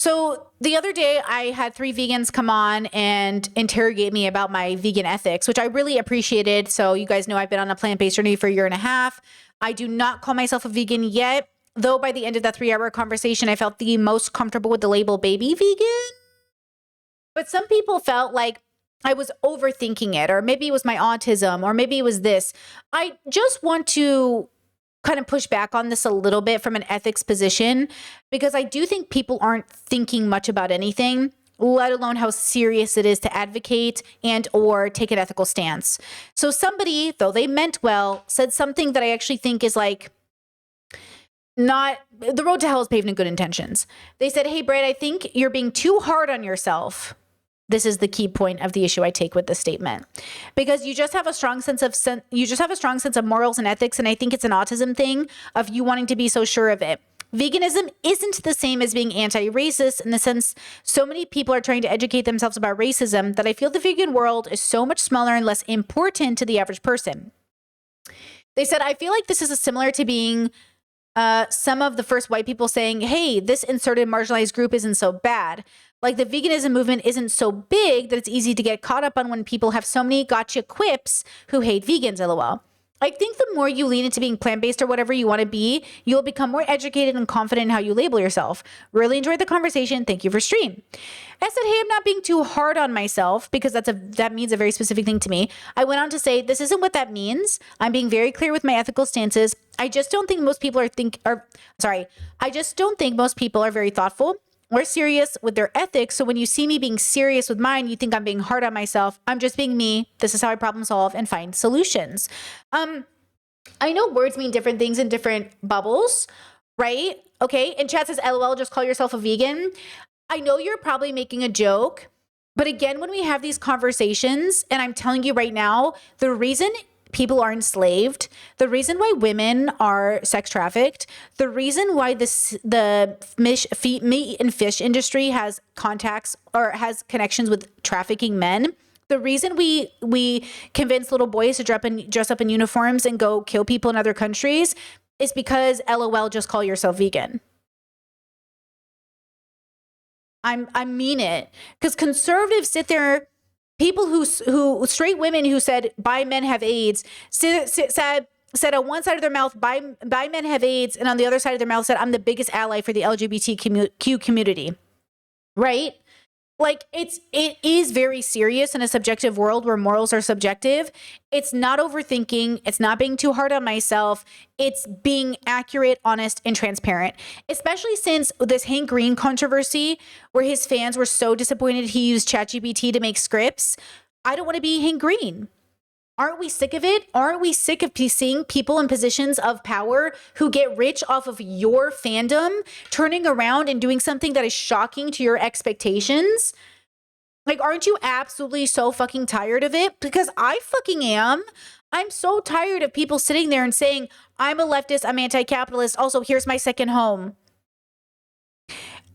So the other day I had 3 vegans come on and interrogate me about my vegan ethics, which I really appreciated. So you guys know I've been on a plant-based journey for 1.5 years. I do not call myself a vegan yet, though by the end of that 3-hour conversation, I felt the most comfortable with the label baby vegan. But some people felt like I was overthinking it, or maybe it was my autism, or maybe it was this. I just want to kind of push back on this a little bit from an ethics position, because I do think people aren't thinking much about anything, let alone how serious it is to advocate and or take an ethical stance. So somebody, though they meant well, said something that I actually think is like, not the road to hell is paved in good intentions. They said, hey, Britt, I think you're being too hard on yourself. This is the key point of the issue I take with this statement, because you just have a strong sense of morals and ethics. And I think it's an autism thing of you wanting to be so sure of it. Veganism isn't the same as being anti-racist in the sense so many people are trying to educate themselves about racism that I feel the vegan world is so much smaller and less important to the average person. They said, I feel like this is similar to being some of the first white people saying, hey, this inserted marginalized group isn't so bad. Like the veganism movement isn't so big that it's easy to get caught up on when people have so many gotcha quips who hate vegans, lol. I think the more you lean into being plant-based or whatever you want to be, you'll become more educated and confident in how you label yourself. Really enjoyed the conversation. Thank you for stream. I said, hey, I'm not being too hard on myself because that means a very specific thing to me. I went on to say, this isn't what that means. I'm being very clear with my ethical stances. I just don't think most people are very thoughtful or serious with their ethics. So when you see me being serious with mine, you think I'm being hard on myself. I'm just being me. This is how I problem solve and find solutions. I know words mean different things in different bubbles, right? Okay. And chat says, LOL, just call yourself a vegan. I know you're probably making a joke, but again, when we have these conversations, and I'm telling you right now, the reason people are enslaved, the reason why women are sex trafficked, the reason why the meat and fish industry has contacts or has connections with trafficking men, the reason we convince little boys to dress up in uniforms and go kill people in other countries is because LOL, just call yourself vegan. I mean it, because conservatives sit there. People who straight women who said bi men have AIDS said on one side of their mouth bi men have AIDS, and on the other side of their mouth said I'm the biggest ally for the LGBTQ community, right? Like it is very serious in a subjective world where morals are subjective. It's not overthinking. It's not being too hard on myself. It's being accurate, honest, and transparent, especially since this Hank Green controversy where his fans were so disappointed he used ChatGPT to make scripts. I don't want to be Hank Green. Aren't we sick of it? Aren't we sick of seeing people in positions of power who get rich off of your fandom, turning around and doing something that is shocking to your expectations? Like, aren't you absolutely so fucking tired of it? Because I fucking am. I'm so tired of people sitting there and saying, I'm a leftist, I'm anti-capitalist, also here's my second home.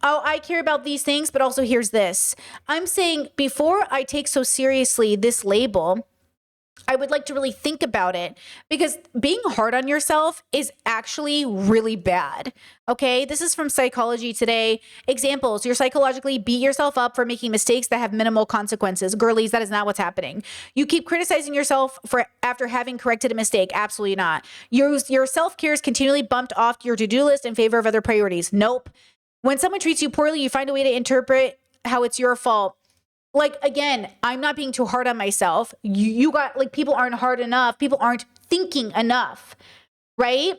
Oh, I care about these things, but also here's this. I'm saying before I take so seriously this label, I would like to really think about it, because being hard on yourself is actually really bad. Okay, this is from Psychology Today. Examples: you psychologically beat yourself up for making mistakes that have minimal consequences. Girlies, that is not what's happening. You keep criticizing yourself for after having corrected a mistake. Absolutely not. Your self-care is continually bumped off your to-do list in favor of other priorities. Nope. When someone treats you poorly, you find a way to interpret how it's your fault. Like, again, I'm not being too hard on myself. You got, like, people aren't hard enough. People aren't thinking enough, right?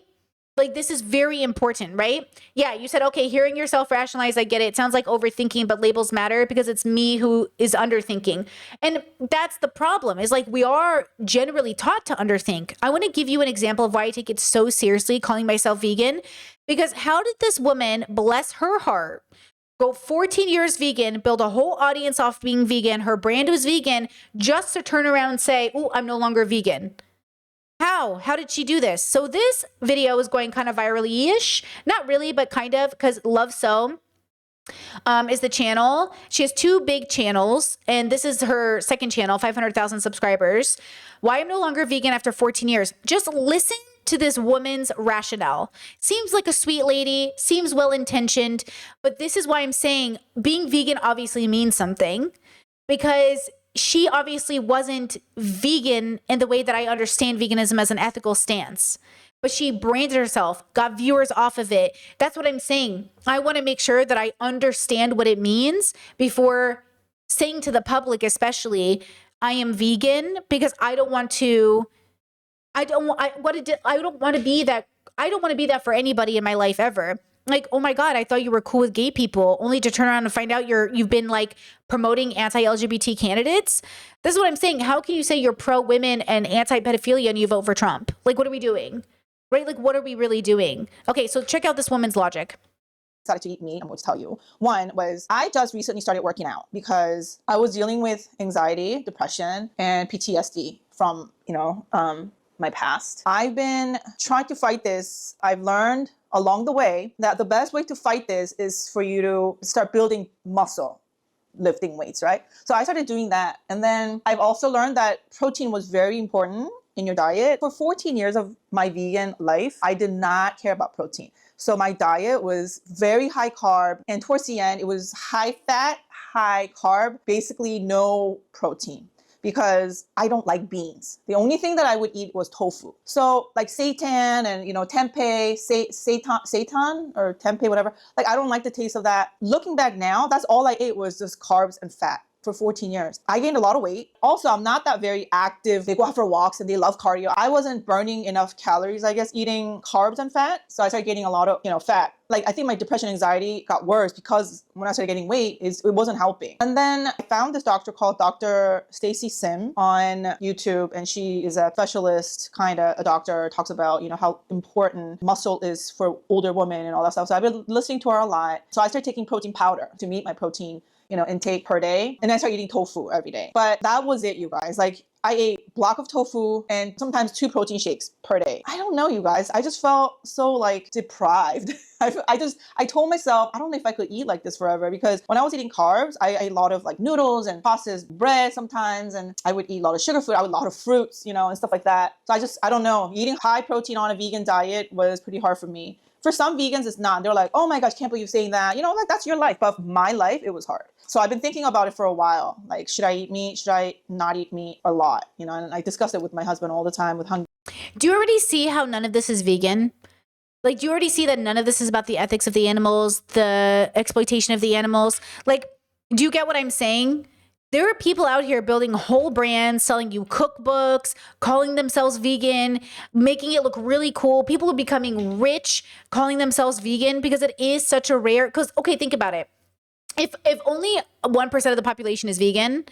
Like, this is very important, right? Yeah, you said, okay, hearing yourself rationalize, I get it. It sounds like overthinking, but labels matter because it's me who is underthinking. And that's the problem, is like we are generally taught to underthink. I want to give you an example of why I take it so seriously calling myself vegan, because how did this woman, bless her heart, go 14 years vegan, build a whole audience off being vegan, her brand was vegan, just to turn around and say, oh, I'm no longer vegan? How did she do this? So this video is going kind of virally-ish. Not really, but kind of, because Love So is the channel. She has 2 big channels, and this is her second channel, 500,000 subscribers. Why I'm no longer vegan after 14 years. Just listen to this woman's rationale. Seems like a sweet lady, seems well-intentioned, but this is why I'm saying being vegan obviously means something, because she obviously wasn't vegan in the way that I understand veganism as an ethical stance. But she branded herself, got viewers off of it. That's what I'm saying. I want to make sure that I understand what it means before saying to the public, especially, I am vegan, because I don't want to be that. I don't want to be that for anybody in my life ever. Like, oh my God, I thought you were cool with gay people, only to turn around and find out you've been like promoting anti-LGBT candidates. This is what I'm saying. How can you say you're pro-women and anti-pedophilia and you vote for Trump? Like, what are we doing? Right? Like, what are we really doing? Okay, so check out this woman's logic. Decided to eat meat, I'm going to tell you. One was I just recently started working out because I was dealing with anxiety, depression, and PTSD from, my past. I've been trying to fight this. I've learned along the way that the best way to fight this is for you to start building muscle, lifting weights, right? So I started doing that. And then I've also learned that protein was very important in your diet. For 14 years of my vegan life, I did not care about protein. So my diet was very high carb, and towards the end, it was high fat, high carb, basically no protein, because I don't like beans. The only thing that I would eat was tofu. So like seitan and, tempeh, seitan or tempeh, whatever. Like, I don't like the taste of that. Looking back now, that's all I ate was just carbs and fat for 14 years. I gained a lot of weight. Also, I'm not that very active. They go out for walks and they love cardio. I wasn't burning enough calories, I guess, eating carbs and fat. So I started gaining a lot of, fat. Like, I think my depression and anxiety got worse because when I started getting weight, it wasn't helping. And then I found this doctor called Dr. Stacy Sim on YouTube, and she is a specialist, kind of a doctor, talks about, how important muscle is for older women and all that stuff. So I've been listening to her a lot. So I started taking protein powder to meet my protein intake per day. And I started eating tofu every day. But that was it, you guys. Like, I ate a block of tofu and sometimes 2 protein shakes per day. I don't know, you guys. I just felt so deprived. I told myself, I don't know if I could eat like this forever, because when I was eating carbs, I ate a lot of noodles and pastas, bread sometimes, and I would eat a lot of sugar food, I would eat a lot of fruits, and stuff like that. So I don't know. Eating high protein on a vegan diet was pretty hard for me. For some vegans, it's not. They're like, oh my gosh, can't believe you're saying that. That's your life. But my life, it was hard. So I've been thinking about it for a while. Like, should I eat meat? Should I not eat meat? A lot, and I discuss it with my husband all the time with hunger. Do you already see how none of this is vegan? Like, do you already see that none of this is about the ethics of the animals, the exploitation of the animals? Like, do you get what I'm saying? There are people out here building whole brands, selling you cookbooks, calling themselves vegan, making it look really cool. People are becoming rich, calling themselves vegan, because it is such a rare, because, okay, think about it. If only 1% of the population is vegan,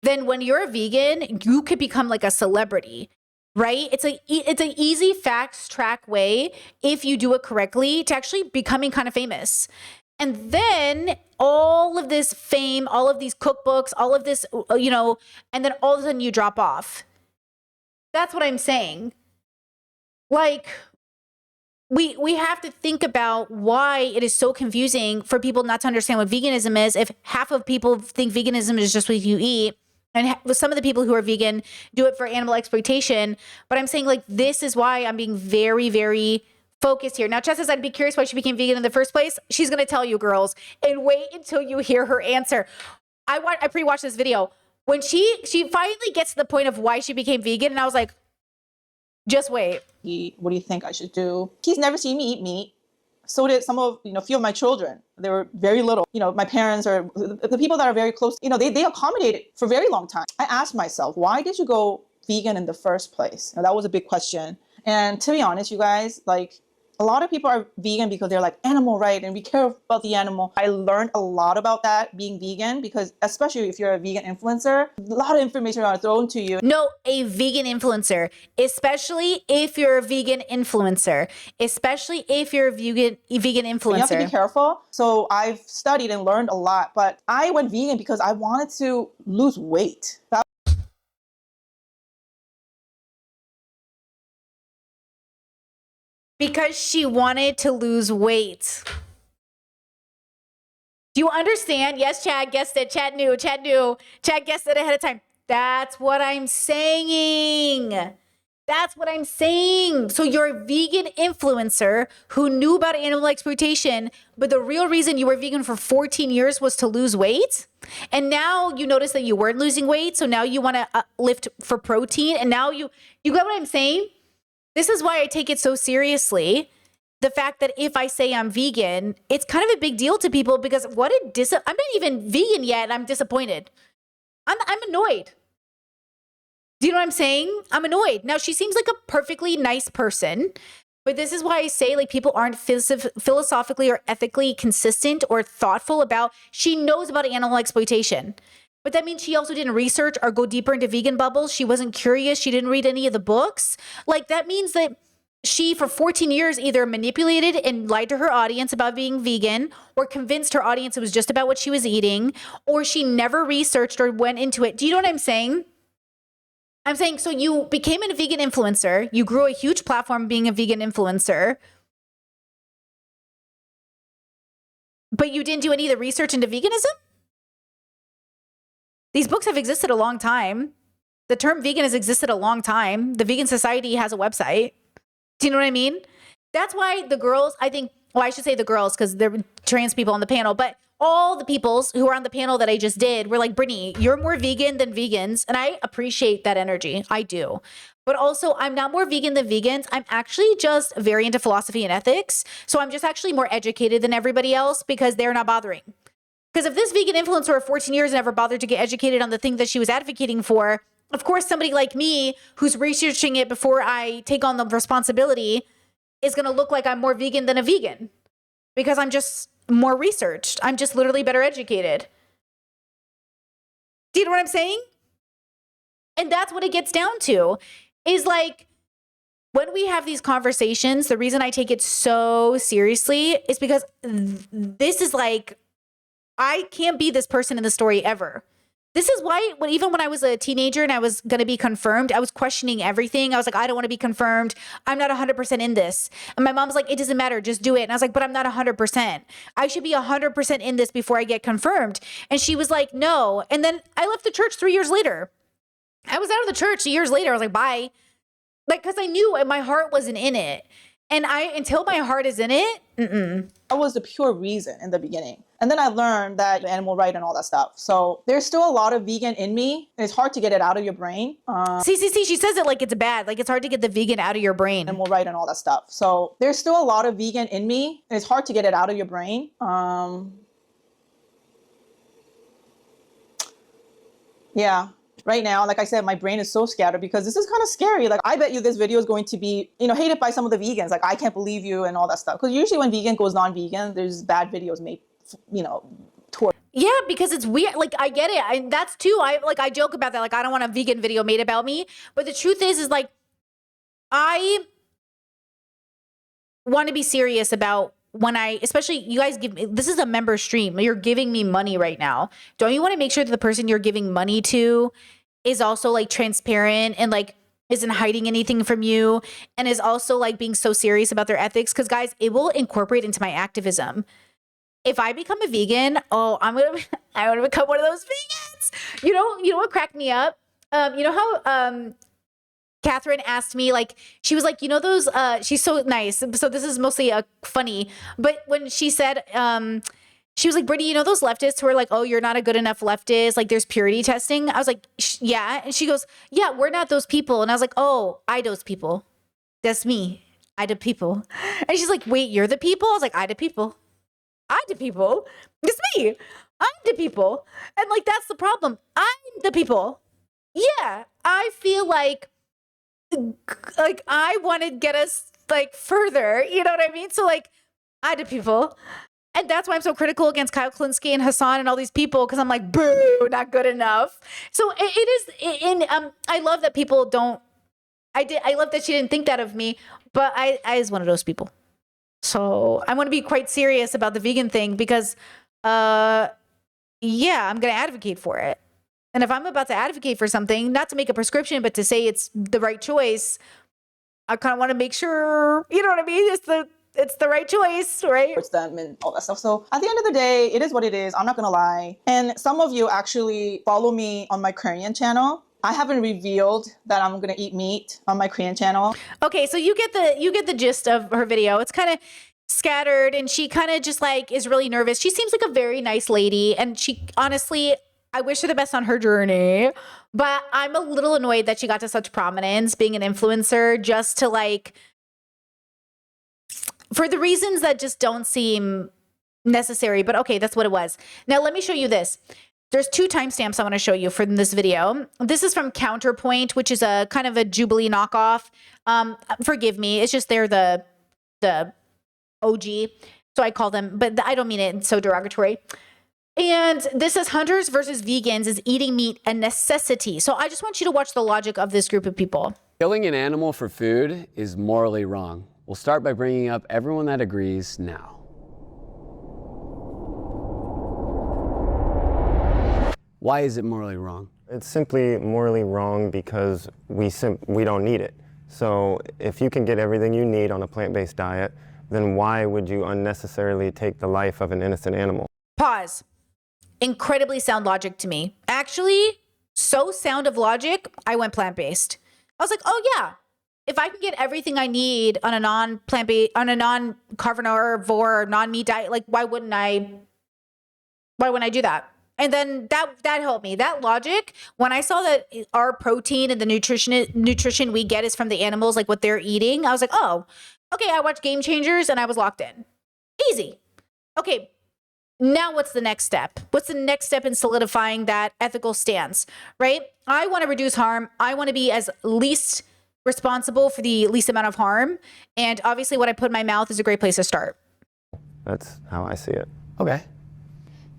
then when you're a vegan, you could become like a celebrity, right? It's an easy fast track way, if you do it correctly, to actually becoming kind of famous. And then all of this fame, all of these cookbooks, all of this, and then all of a sudden you drop off. That's what I'm saying. Like, we have to think about why it is so confusing for people not to understand what veganism is. If half of people think veganism is just what you eat, and some of the people who are vegan do it for animal exploitation. But I'm saying, this is why I'm being very, very focused here. Now, Chess says, I'd be curious why she became vegan in the first place. She's going to tell you, girls, and wait until you hear her answer. I pre-watched this video. When she finally gets to the point of why she became vegan, and I was like, just wait. What do you think I should do? He's never seen me eat meat. So did some of, few of my children. They were very little. My parents, or the people that are very close, they accommodated for a very long time. I asked myself, why did you go vegan in the first place? Now, that was a big question. And to be honest, you guys, a lot of people are vegan because they're animal right, and we care about the animal. I learned a lot about that being vegan, because especially if you're a vegan influencer, a lot of information are thrown to you. No, a vegan influencer, especially if you're a vegan influencer, especially if you're a vegan influencer. You have to be careful. So I've studied and learned a lot, but I went vegan because I wanted to lose weight. Because she wanted to lose weight. Do you understand? Yes, Chad guessed it. Chad knew. Chad guessed it ahead of time. That's what I'm saying. That's what I'm saying. So you're a vegan influencer who knew about animal exploitation, but the real reason you were vegan for 14 years was to lose weight. And now you notice that you weren't losing weight. So now you want to lift for protein. And now you get what I'm saying? This is why I take it so seriously. The fact that if I say I'm vegan, it's kind of a big deal to people because I'm not even vegan yet and I'm disappointed. I'm annoyed. Do you know what I'm saying? I'm annoyed. Now, she seems like a perfectly nice person, but this is why I say like people aren't philosophically or ethically consistent or thoughtful about, she knows about animal exploitation, but that means she also didn't research or go deeper into vegan bubbles. She wasn't curious. She didn't read any of the books. Like that means that she, for 14 years, either manipulated and lied to her audience about being vegan or convinced her audience it was just about what she was eating, or she never researched or went into it. Do you know what I'm saying? I'm saying, so you became a vegan influencer. You grew a huge platform being a vegan influencer, but you didn't do any of the research into veganism? These books have existed a long time. The term vegan has existed a long time. The Vegan Society has a website. Do you know what I mean? That's why the girls, I think, well, I should say the girls because there were trans people on the panel, but all the peoples who were on the panel that I just did were like, Brittany, you're more vegan than vegans. And I appreciate that energy. I do. But also, I'm not more vegan than vegans. I'm actually just very into philosophy and ethics. So I'm just actually more educated than everybody else because they're not bothering. Because if this vegan influencer for 14 years never bothered to get educated on the thing that she was advocating for, of course, somebody like me who's researching it before I take on the responsibility is going to look like I'm more vegan than a vegan because I'm just more researched. I'm just literally better educated. Do you know what I'm saying? And that's what it gets down to is like when we have these conversations, the reason I take it so seriously is because this is like, I can't be this person in the story ever. This is why even when I was a teenager and I was going to be confirmed, I was questioning everything. I was like, I don't want to be confirmed. I'm not 100% in this. And my mom was like, it doesn't matter. Just do it. And I was like, but I'm not 100%. I should be 100% in this before I get confirmed. And she was like, no. And then I left the church 3 years later. I was out of the church years later. I was like, bye. Like, because I knew my heart wasn't in it. And until my heart is in it, That was the pure reason in the beginning. And then I learned that animal right and all that stuff. So there's still a lot of vegan in me. And it's hard to get it out of your brain. See, she says it like it's bad. Like it's hard to get the vegan out of your brain. Animal right and all that stuff. So there's still a lot of vegan in me. And it's hard to get it out of your brain. Yeah. Right now, like I said, my brain is so scattered because this is kind of scary. Like, I bet you this video is going to be, hated by some of the vegans. Like, I can't believe you and all that stuff. Because usually when vegan goes non-vegan, there's bad videos made, toward. Yeah, because it's weird. Like, I get it. That's too. I joke about that. Like, I don't want a vegan video made about me. But the truth is like, I want to be serious about when especially you guys this is a member stream. You're giving me money right now. Don't you want to make sure that the person you're giving money to is also like transparent and like isn't hiding anything from you and is also like being so serious about their ethics? Because guys, it will incorporate into my activism. If I become a vegan, I'm gonna become one of those vegans. You know what cracked me up? You know how Catherine asked me, like, she was like, those, she's so nice. So this is mostly funny. But when she said, she was like, Brittany, those leftists who are like, oh, you're not a good enough leftist. Like there's purity testing. I was like, yeah. And she goes, yeah, we're not those people. And I was like, oh, I those people. That's me. I the people. And she's like, wait, you're the people? I was like, I the people. I the people. It's me. I'm the people. And like, that's the problem. I'm the people. Yeah. I feel like I want to get us like further, you know what I mean? So like, I the people. And that's why I'm so critical against Kyle Klinsky and Hassan and all these people, because I'm like, boo, not good enough. So I love that people don't, I love that she didn't think that of me, but I was one of those people. So I want to be quite serious about the vegan thing because, yeah, I'm going to advocate for it. And if I'm about to advocate for something, not to make a prescription, but to say it's the right choice, I kind of want to make sure, you know what I mean? It's the right choice, right? Towards them and all that stuff. So at the end of the day, it is what it is. I'm not going to lie. And some of you actually follow me on my Korean channel. I haven't revealed that I'm gonna eat meat on my Korean channel. Okay, so you get the gist of her video. It's kind of scattered, and she kind of just like is really nervous. She seems like a very nice lady, and she honestly, I wish her the best on her journey. But I'm a little annoyed that she got to such prominence being an influencer just to like, for the reasons that just don't seem necessary. But okay, that's what it was. Now let me show you this. There's 2 timestamps I want to show you from this video. This is from Counterpoint, which is a kind of a Jubilee knockoff. Forgive me, it's just they're the OG, so I call them, but I don't mean it so derogatory. And this is Hunters versus Vegans, is eating meat a necessity? So I just want you to watch the logic of this group of people. Killing an animal for food is morally wrong. We'll start by bringing up everyone that agrees now. Why is it morally wrong? It's simply morally wrong because we don't need it. So if you can get everything you need on a plant-based diet, then why would you unnecessarily take the life of an innocent animal? Pause. Incredibly sound logic to me. Actually, so sound of logic, I went plant-based. I was like, oh yeah, if I can get everything I need on a non-plant-based, on a non-carnivore, non-meat diet, like why wouldn't I do that? And then that helped me. That logic, when I saw that our protein and the nutrition we get is from the animals, like what they're eating, I was like, oh, okay, I watched Game Changers and I was locked in. Easy. Okay, now what's the next step? What's the next step in solidifying that ethical stance, right? I want to reduce harm. I want to be as least responsible for the least amount of harm. And obviously what I put in my mouth is a great place to start. That's how I see it. Okay.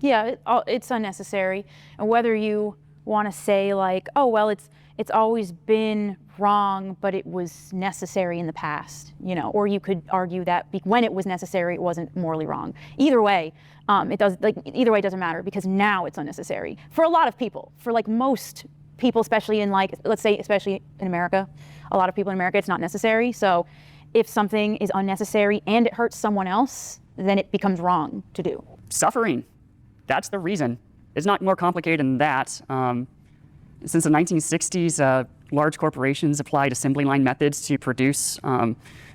Yeah, it's unnecessary. And whether you want to say like, oh, well, it's always been wrong, but it was necessary in the past, you know, or you could argue that when it was necessary, it wasn't morally wrong. Either way, either way it doesn't matter because now it's unnecessary for a lot of people, for like most people, especially in like, let's say, especially in America, a lot of people in America, it's not necessary. So if something is unnecessary and it hurts someone else, then it becomes wrong to do. Suffering. That's the reason. It's not more complicated than that. Since the 1960s, large corporations applied assembly line methods to produce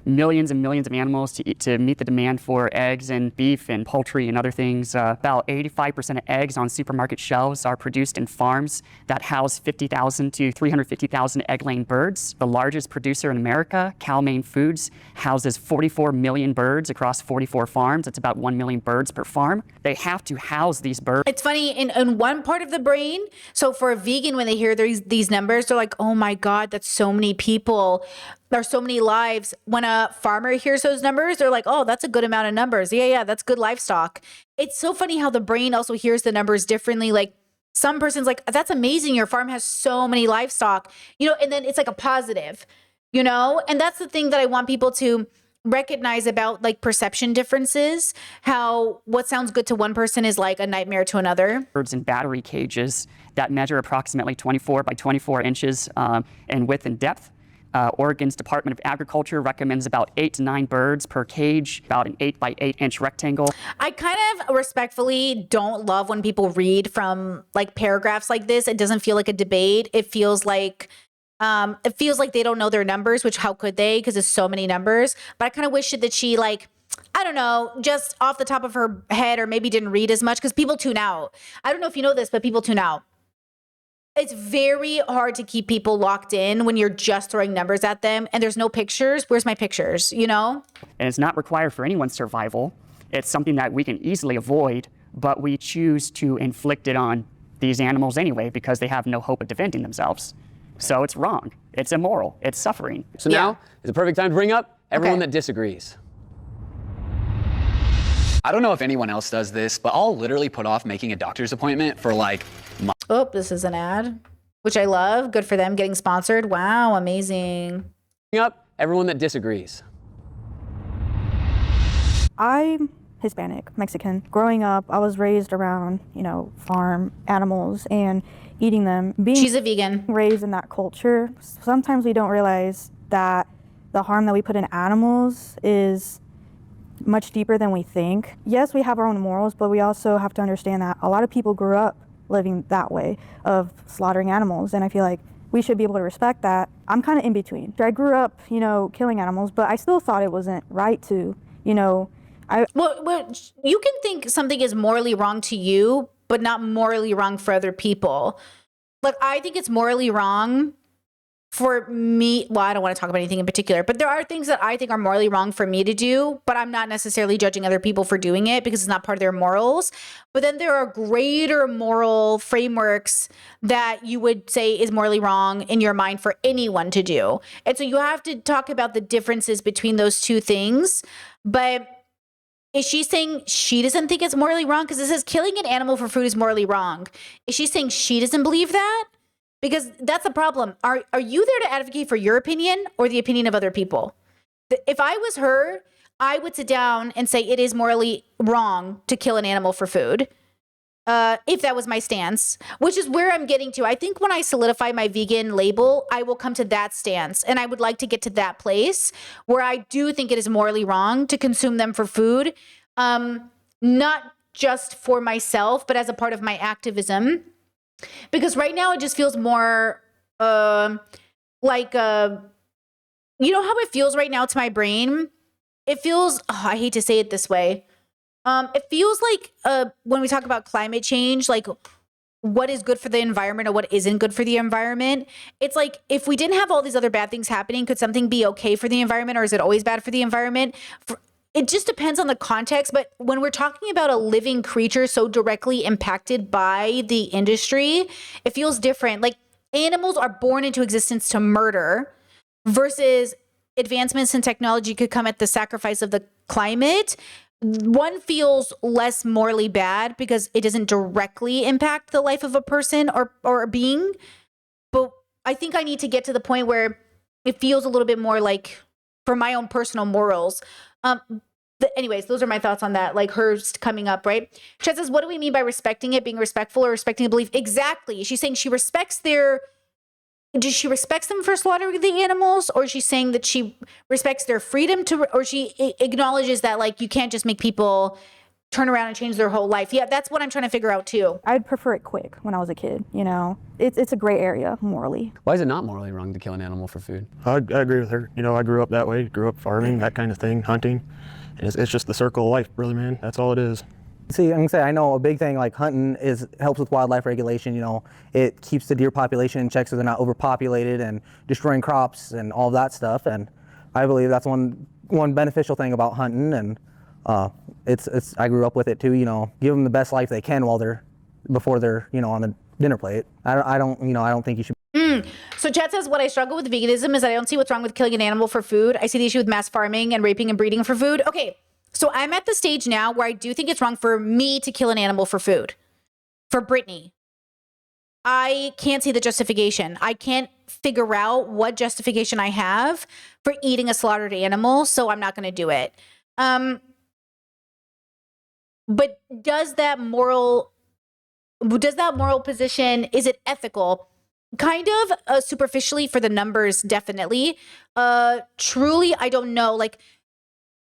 millions and millions of animals to meet the demand for eggs and beef and poultry and other things. About 85% of eggs on supermarket shelves are produced in farms that house 50,000 to 350,000 egg-laying birds. The largest producer in America, Cal-Maine Foods, houses 44 million birds across 44 farms. It's about 1 million birds per farm. They have to house these birds. It's funny, in one part of the brain, so for a vegan, when they hear these numbers, they're like, oh my God, that's so many people. There's so many lives. When a farmer hears those numbers, they're like, oh, that's a good amount of numbers. Yeah, that's good livestock. It's so funny how the brain also hears the numbers differently. Like some person's like, that's amazing. Your farm has so many livestock, you know, and then it's like a positive, you know? And that's the thing that I want people to recognize about like perception differences, how what sounds good to one person is like a nightmare to another. Birds in battery cages that measure approximately 24 by 24 inches in width and depth. Oregon's Department of Agriculture recommends about 8 to 9 birds per cage, about an 8 by 8 inch rectangle. I kind of respectfully don't love when people read from like paragraphs like this. It doesn't feel like a debate. It feels like they don't know their numbers, which how could they? Because there's so many numbers. But I kind of wish that she like, I don't know, just off the top of her head or maybe didn't read as much because people tune out. I don't know if you know this, but people tune out. It's very hard to keep people locked in when you're just throwing numbers at them and there's no pictures. Where's my pictures, you know? And it's not required for anyone's survival. It's something that we can easily avoid, but we choose to inflict it on these animals anyway because they have no hope of defending themselves. So it's wrong. It's immoral. It's suffering. So now is the perfect time to bring up everyone that disagrees. I don't know if anyone else does this, but I'll literally put off making a doctor's appointment for like months. Oh, this is an ad, which I love. Good for them getting sponsored. Wow, amazing. Bring up everyone that disagrees. I'm Hispanic, Mexican. Growing up, I was raised around, you know, farm animals and eating them. She's a vegan. Raised in that culture, sometimes we don't realize that the harm that we put in animals is much deeper than we think. Yes, we have our own morals, but we also have to understand that a lot of people grew up living that way of slaughtering animals. And I feel like we should be able to respect that. I'm kind of in between. I grew up, you know, killing animals, but I still thought it wasn't right to, you know, Well, you can think something is morally wrong to you, but not morally wrong for other people. Like, I think it's morally wrong for me. Well, I don't want to talk about anything in particular, but there are things that I think are morally wrong for me to do, but I'm not necessarily judging other people for doing it because it's not part of their morals. But then there are greater moral frameworks that you would say is morally wrong in your mind for anyone to do. And so you have to talk about the differences between those two things. But is she saying she doesn't think it's morally wrong? Because it says killing an animal for food is morally wrong. Is she saying she doesn't believe that? Because that's the problem. Are you there to advocate for your opinion or the opinion of other people? If I was her, I would sit down and say it is morally wrong to kill an animal for food. If that was my stance, which is where I'm getting to. I think when I solidify my vegan label, I will come to that stance. And I would like to get to that place where I do think it is morally wrong to consume them for food, not just for myself, but as a part of my activism. Because right now it just feels more like, you know how it feels right now to my brain? It feels, I hate to say it this way. It feels like when we talk about climate change, like what is good for the environment or what isn't good for the environment. It's like, if we didn't have all these other bad things happening, could something be okay for the environment or is it always bad for the environment? It just depends on the context. But when we're talking about a living creature so directly impacted by the industry, it feels different. Like, animals are born into existence to murder versus advancements in technology could come at the sacrifice of the climate. One feels less morally bad because it doesn't directly impact the life of a person or a being. But I think I need to get to the point where it feels a little bit more like, for my own personal morals. Anyways, those are my thoughts on that, like hers coming up, right? Chet says, what do we mean by respecting it, being respectful or respecting the belief? Exactly. She's saying she respects does she respect them for slaughtering the animals, or is she saying that she respects their freedom to, or she acknowledges that, like, you can't just make people turn around and change their whole life? Yeah, that's what I'm trying to figure out too. I'd prefer it quick when I was a kid, you know. It's a gray area morally. Why is it not morally wrong to kill an animal for food? I agree with her. You know, I grew up that way, grew up farming, that kind of thing, hunting. And it's just the circle of life, really, man. That's all it is. See, I'm gonna say, I know a big thing like hunting helps with wildlife regulation. You know, it keeps the deer population in check so they're not overpopulated and destroying crops and all that stuff. And I believe that's one beneficial thing about hunting. And I grew up with it too. You know, give them the best life they can before they're on the dinner plate. I don't think you should. So Chad says, what I struggle with veganism is that I don't see what's wrong with killing an animal for food. I see the issue with mass farming and raping and breeding for food. Okay. So I'm at the stage now where I do think it's wrong for me to kill an animal for food. For Brittany, I can't see the justification. I can't figure out what justification I have for eating a slaughtered animal, so I'm not going to do it. But does that moral position, is it ethical? Kind of superficially for the numbers, definitely. Truly, I don't know. Like,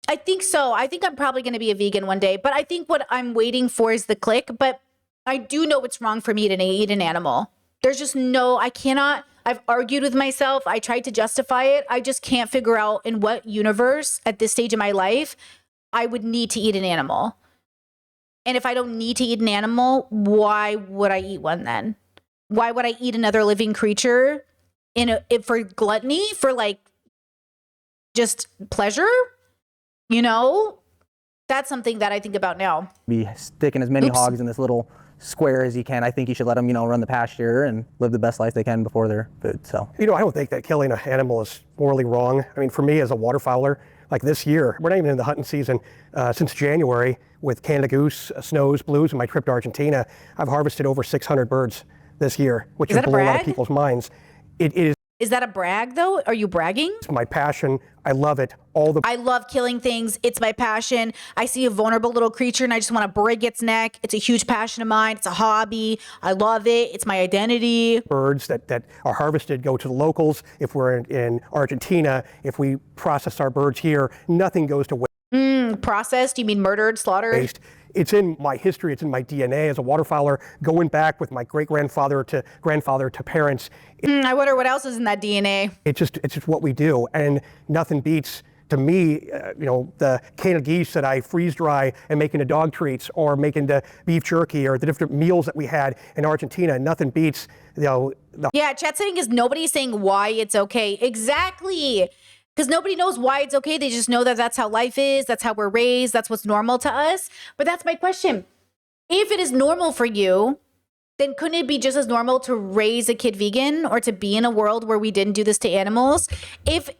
I think so. I think I'm probably going to be a vegan one day, but I think what I'm waiting for is the click. But I do know it's wrong for me to eat an animal. There's just I cannot. I've argued with myself. I tried to justify it. I just can't figure out in what universe at this stage of my life I would need to eat an animal. And if I don't need to eat an animal, why would I eat one then? Why would I eat another living creature for gluttony, for like just pleasure? You know, that's something that I think about now. Be sticking as many hogs in this little square as you can. I think you should let them, run the pasture and live the best life they can before their food. So, I don't think that killing an animal is morally wrong. I mean, for me as a waterfowler, like this year, we're not even in the hunting season since January with Canada goose, snows, blues, and my trip to Argentina. I've harvested over 600 birds this year, which will blow a lot of people's minds. It is. Is that a brag though? Are you bragging? It's my passion. I love it. I love killing things. It's my passion. I see a vulnerable little creature and I just want to break its neck. It's a huge passion of mine. It's a hobby. I love it. It's my identity. Birds that are harvested go to the locals. If we're in Argentina, if we process our birds here, nothing goes to waste. Processed? You mean murdered, slaughtered? it's in my history, it's in my DNA as a waterfowler, going back with my great-grandfather to grandfather to parents. I wonder what else is in that DNA. It's just what we do, and nothing beats, to me, the can of geese that I freeze dry and make into dog treats, or making the beef jerky, or the different meals that we had in Argentina. Nothing beats, Yeah, chat saying is nobody's saying why it's okay. Exactly. Because nobody knows why it's okay. They just know that that's how life is. That's how we're raised. That's what's normal to us. But that's my question. If it is normal for you, then couldn't it be just as normal to raise a kid vegan, or to be in a world where we didn't do this to animals? If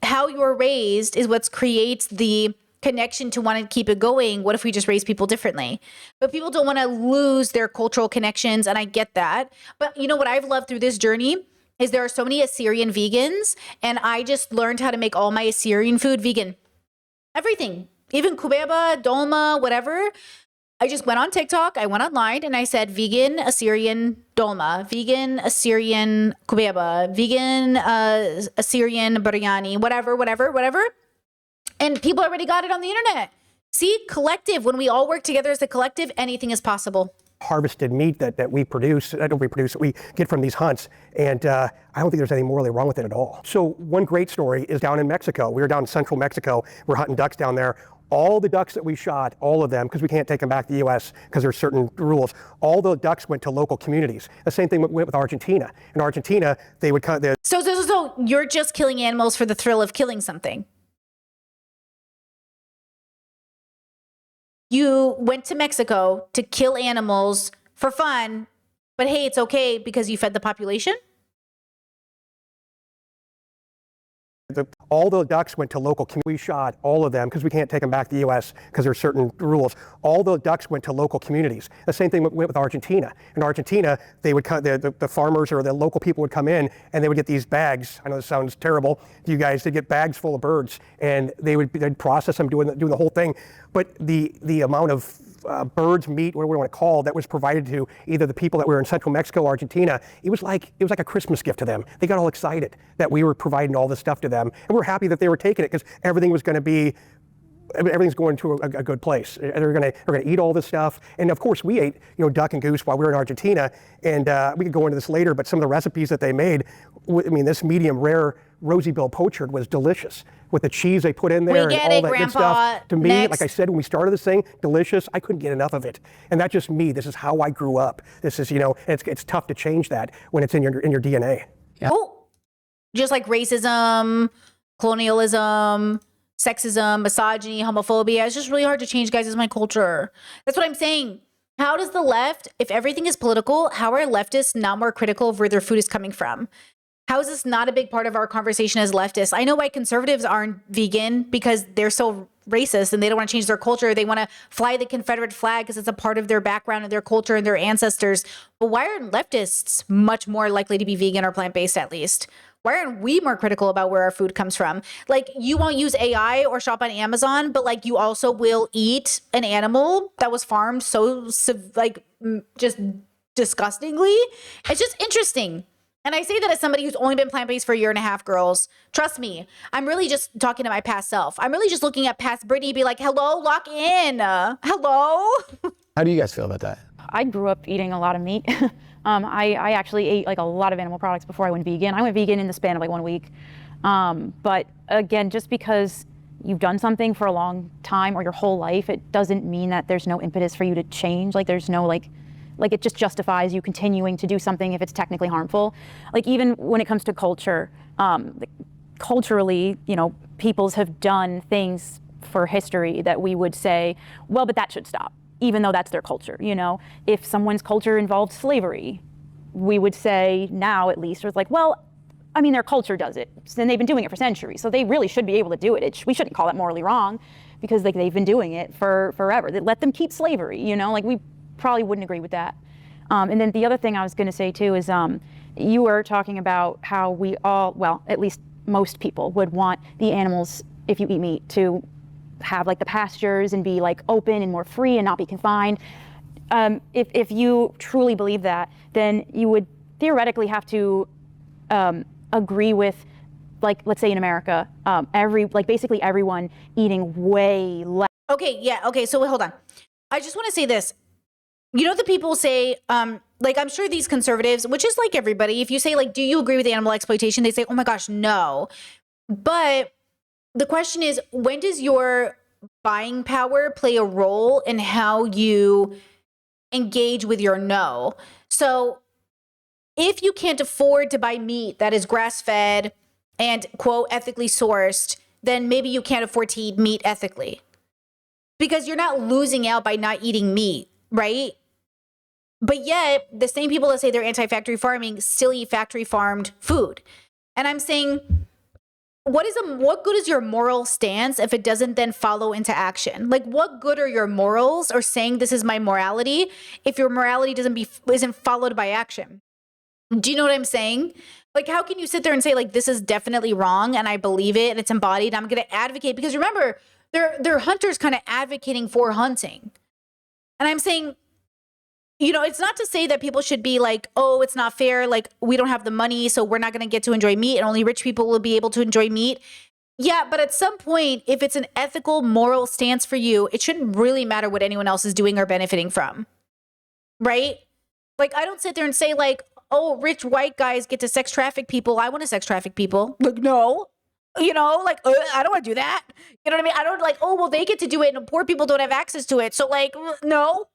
how you were raised is what creates the connection to want to keep it going, what if we just raise people differently? But people don't want to lose their cultural connections, and I get that. But you know what I've loved through this journey is there are so many Assyrian vegans, and I just learned how to make all my Assyrian food vegan. Everything, even kubeba, dolma, whatever. I just went on TikTok, I went online, and I said vegan Assyrian dolma, vegan Assyrian kubeba, vegan Assyrian biryani, whatever. And people already got it on the internet. See, collective, when we all work together as a collective, anything is possible. Harvested meat that we produce, that we get from these hunts, and I don't think there's anything morally wrong with it at all. So one great story is down in Mexico. We were down in central Mexico. We're hunting ducks down there. All the ducks that we shot, all of them, because we can't take them back to the U.S. because there's certain rules, all the ducks went to local communities. The same thing went with Argentina. In Argentina, they would cut their... So you're just killing animals for the thrill of killing something. You went to Mexico to kill animals for fun, but hey, it's okay because you fed the population? All the ducks went to local communities. We shot all of them because we can't take them back to the U.S. because there's certain rules. All the ducks went to local communities. The same thing went with Argentina. In Argentina, they would the farmers or the local people would come in, and they would get these bags. I know this sounds terrible to you guys. They'd get bags full of birds, and they'd process them, doing the whole thing. But the amount of birds, meat, whatever we want to call, that was provided to either the people that were in central Mexico, Argentina, it was like a Christmas gift to them. They got all excited that we were providing all this stuff to them, and we're happy that they were taking it because everything's going to a good place. They're going to eat all this stuff, and of course we ate duck and goose while we were in Argentina, and we could go into this later. But some of the recipes that they made, I mean, this medium rare rosy bill pochard was delicious with the cheese they put in there and all that good stuff. To me, like I said when we started this thing, delicious. I couldn't get enough of it, and that's just me. This is how I grew up. This is it's tough to change that when it's in your DNA. Yeah. Oh, just like racism, colonialism, sexism, misogyny, homophobia. It's just really hard to change, guys. It's my culture. That's what I'm saying. How does the left, if everything is political, how are leftists not more critical of where their food is coming from? How is this not a big part of our conversation as leftists? I know why conservatives aren't vegan, because they're so racist and they don't want to change their culture. They want to fly the Confederate flag because it's a part of their background and their culture and their ancestors. But why aren't leftists much more likely to be vegan or plant-based, at least? Why aren't we more critical about where our food comes from? Like, you won't use AI or shop on Amazon, but like you also will eat an animal that was farmed so just disgustingly. It's just interesting. And I say that as somebody who's only been plant-based for a year and a half, girls. Trust me, I'm really just talking to my past self. I'm really just looking at past Brittany, be like, hello, lock in. Hello. How do you guys feel about that? I grew up eating a lot of meat. I actually ate like a lot of animal products before I went vegan. I went vegan in the span of like 1 week. But again, just because you've done something for a long time or your whole life, it doesn't mean that there's no impetus for you to change. Like there's no like it just justifies you continuing to do something if it's technically harmful. Like even when it comes to culture, culturally, peoples have done things for history that we would say, well, but that should stop, even though that's their culture. If someone's culture involved slavery, we would say now at least, it's like, well, I mean, their culture does it, and they've been doing it for centuries, so they really should be able to do it. We shouldn't call it morally wrong because they've been doing it for forever. Let them keep slavery, we probably wouldn't agree with that. And then the other thing I was going to say too is you were talking about how we all, well, at least most people would want the animals, if you eat meat, to have like the pastures and be like open and more free and not be confined. If you truly believe that, then you would theoretically have to agree with, like, let's say in America, basically everyone eating way less. Okay, yeah, okay, so hold on. I just want to say this. You know, the people say, like, I'm sure these conservatives, which is like everybody, if you say, like, do you agree with animal exploitation? They say, oh my gosh, no. But the question is, when does your buying power play a role in how you engage with your no? So if you can't afford to buy meat that is grass-fed and, quote, ethically sourced, then maybe you can't afford to eat meat ethically. Because you're not losing out by not eating meat, right? But yet, the same people that say they're anti-factory farming still eat factory farmed food. And I'm saying, what good is your moral stance if it doesn't then follow into action? Like, what good are your morals or saying this is my morality if your morality isn't followed by action? Do you know what I'm saying? Like, how can you sit there and say, like, this is definitely wrong and I believe it and it's embodied, I'm going to advocate? Because remember, they're hunters kind of advocating for hunting. And I'm saying, you know, it's not to say that people should be like, oh, it's not fair. Like, we don't have the money, so we're not going to get to enjoy meat and only rich people will be able to enjoy meat. Yeah, but at some point, if it's an ethical, moral stance for you, it shouldn't really matter what anyone else is doing or benefiting from. Right? Like, I don't sit there and say, like, oh, rich white guys get to sex traffic people. I want to sex traffic people. Like, no. You know, like, I don't want to do that. You know what I mean? I don't like, oh, well, they get to do it and poor people don't have access to it. So, like, no.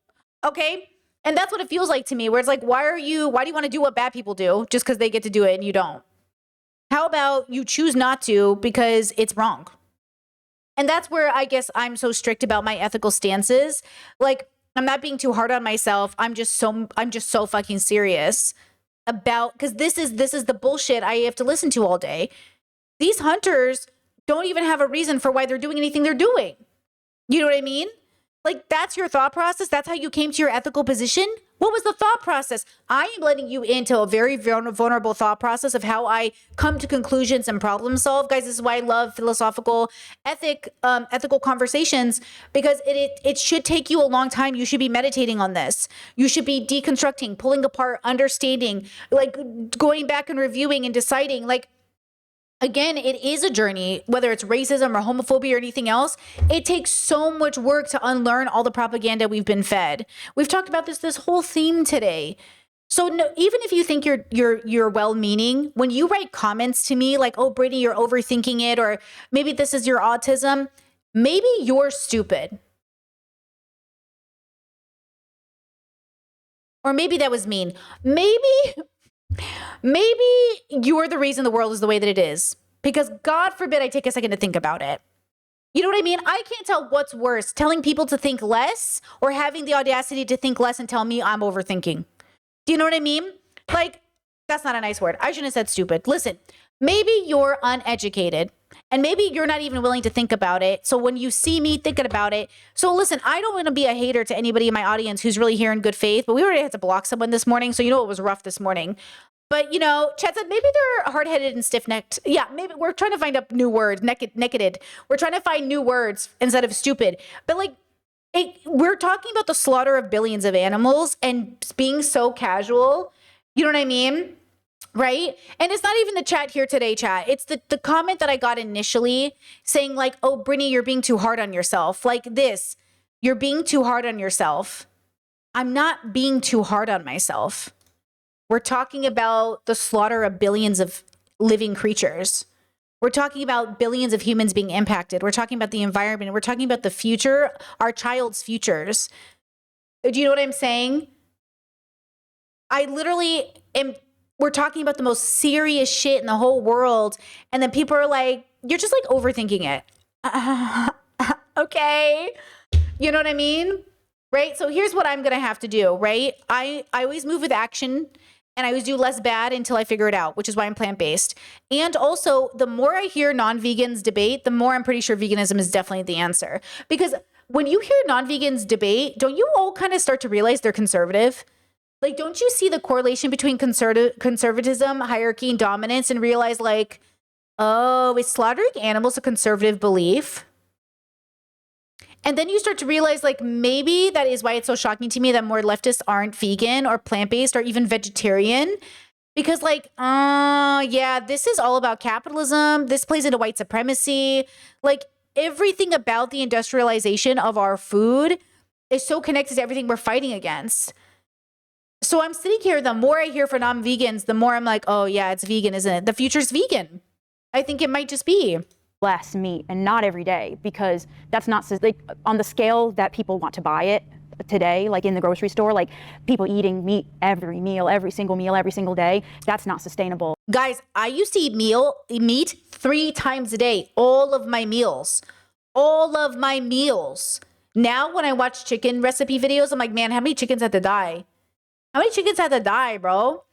Okay? And that's what it feels like to me, where it's like, why do you want to do what bad people do just because they get to do it and you don't? How about you choose not to because it's wrong? And that's where I guess I'm so strict about my ethical stances. Like, I'm not being too hard on myself. I'm just so fucking serious about, because this is the bullshit I have to listen to all day. These hunters don't even have a reason for why they're doing anything they're doing. You know what I mean? Like, that's your thought process? That's how you came to your ethical position? What was the thought process? I am letting you into a very vulnerable thought process of how I come to conclusions and problem solve. Guys, this is why I love philosophical ethical conversations, because it should take you a long time. You should be meditating on this. You should be deconstructing, pulling apart, understanding, like going back and reviewing and deciding, like, again, it is a journey, whether it's racism or homophobia or anything else. It takes so much work to unlearn all the propaganda we've been fed. We've talked about this whole theme today. So no, even if you think you're well-meaning, when you write comments to me like, oh, Brittany, you're overthinking it, or maybe this is your autism, maybe you're stupid. Or maybe that was mean. Maybe you're the reason the world is the way that it is, because God forbid I take a second to think about it. You know what I mean? I can't tell what's worse, telling people to think less or having the audacity to think less and tell me I'm overthinking. Do you know what I mean? Like, that's not a nice word. I shouldn't have said stupid. Listen, maybe you're uneducated and maybe you're not even willing to think about it. So when you see me thinking about it, so listen, I don't want to be a hater to anybody in my audience who's really here in good faith, but we already had to block someone this morning. So you know, it was rough this morning. But, you know, Chad said maybe they're hard-headed and stiff-necked. Yeah, maybe we're trying to find up new words, necketed. We're trying to find new words instead of stupid. But, like, we're talking about the slaughter of billions of animals and being so casual. You know what I mean? Right? And it's not even the chat here today, chat. It's the comment that I got initially saying, like, oh, Brittany, you're being too hard on yourself. Like this, you're being too hard on yourself. I'm not being too hard on myself. We're talking about the slaughter of billions of living creatures. We're talking about billions of humans being impacted. We're talking about the environment. We're talking about the future, our child's futures. Do you know what I'm saying? I literally am. We're talking about the most serious shit in the whole world. And then people are like, you're just like overthinking it. Okay. You know what I mean? Right? So here's what I'm going to have to do, right? I always move with action. And I always do less bad until I figure it out, which is why I'm plant-based. And also, the more I hear non-vegans debate, the more I'm pretty sure veganism is definitely the answer. Because when you hear non-vegans debate, don't you all kind of start to realize they're conservative? Like, don't you see the correlation between conservatism, hierarchy, and dominance and realize, like, oh, is slaughtering animals a conservative belief? And then you start to realize, like, maybe that is why it's so shocking to me that more leftists aren't vegan or plant-based or even vegetarian. Because, like, yeah, this is all about capitalism. This plays into white supremacy. Like, everything about the industrialization of our food is so connected to everything we're fighting against. So I'm sitting here, the more I hear from non-vegans, the more I'm like, oh yeah, it's vegan, isn't it? The future's vegan. I think it might just be. Less meat, and not every day, because that's not like on the scale that people want to buy it today, like in the grocery store, like people eating meat every meal, every single meal, every single day. That's not sustainable. Guys, I used to eat meat 3 times a day, all of my meals. Now when I watch chicken recipe videos, I'm like, man, how many chickens had to die? How many chickens had to die, bro?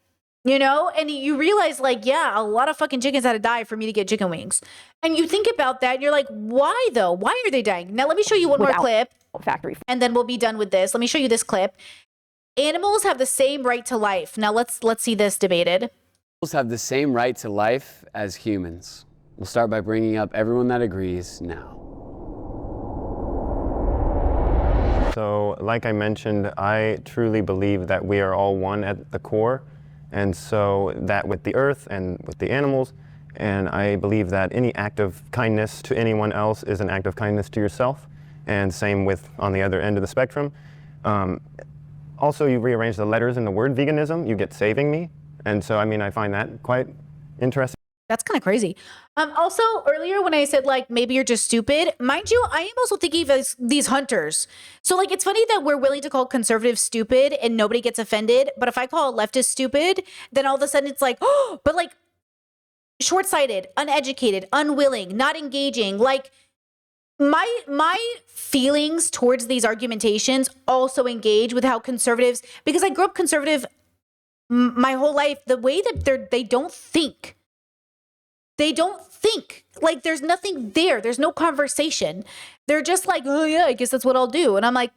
You know, and you realize like, yeah, a lot of fucking chickens had to die for me to get chicken wings. And you think about that and you're like, why though? Why are they dying? Now let me show you one more clip. Factory. And then we'll be done with this. Let me show you this clip. Animals have the same right to life. Now let's see this debated. Animals have the same right to life as humans. We'll start by bringing up everyone that agrees now. So, like I mentioned, I truly believe that we are all one at the core, and so that with the earth and with the animals, and I believe that any act of kindness to anyone else is an act of kindness to yourself, and same with on the other end of the spectrum. Also, you rearrange the letters in the word veganism, you get saving me, and so I mean, I find that quite interesting. That's kind of crazy. Also, earlier when I said, like, maybe you're just stupid, mind you, I am also thinking of these hunters. So, like, it's funny that we're willing to call conservatives stupid and nobody gets offended. But if I call a leftist stupid, then all of a sudden it's like, oh, but like short-sighted, uneducated, unwilling, not engaging. Like, my feelings towards these argumentations also engage with how conservatives, because I grew up conservative my whole life, the way that they don't think. They don't think. Like, there's nothing there. There's no conversation. They're just like, oh yeah, I guess that's what I'll do. And I'm like,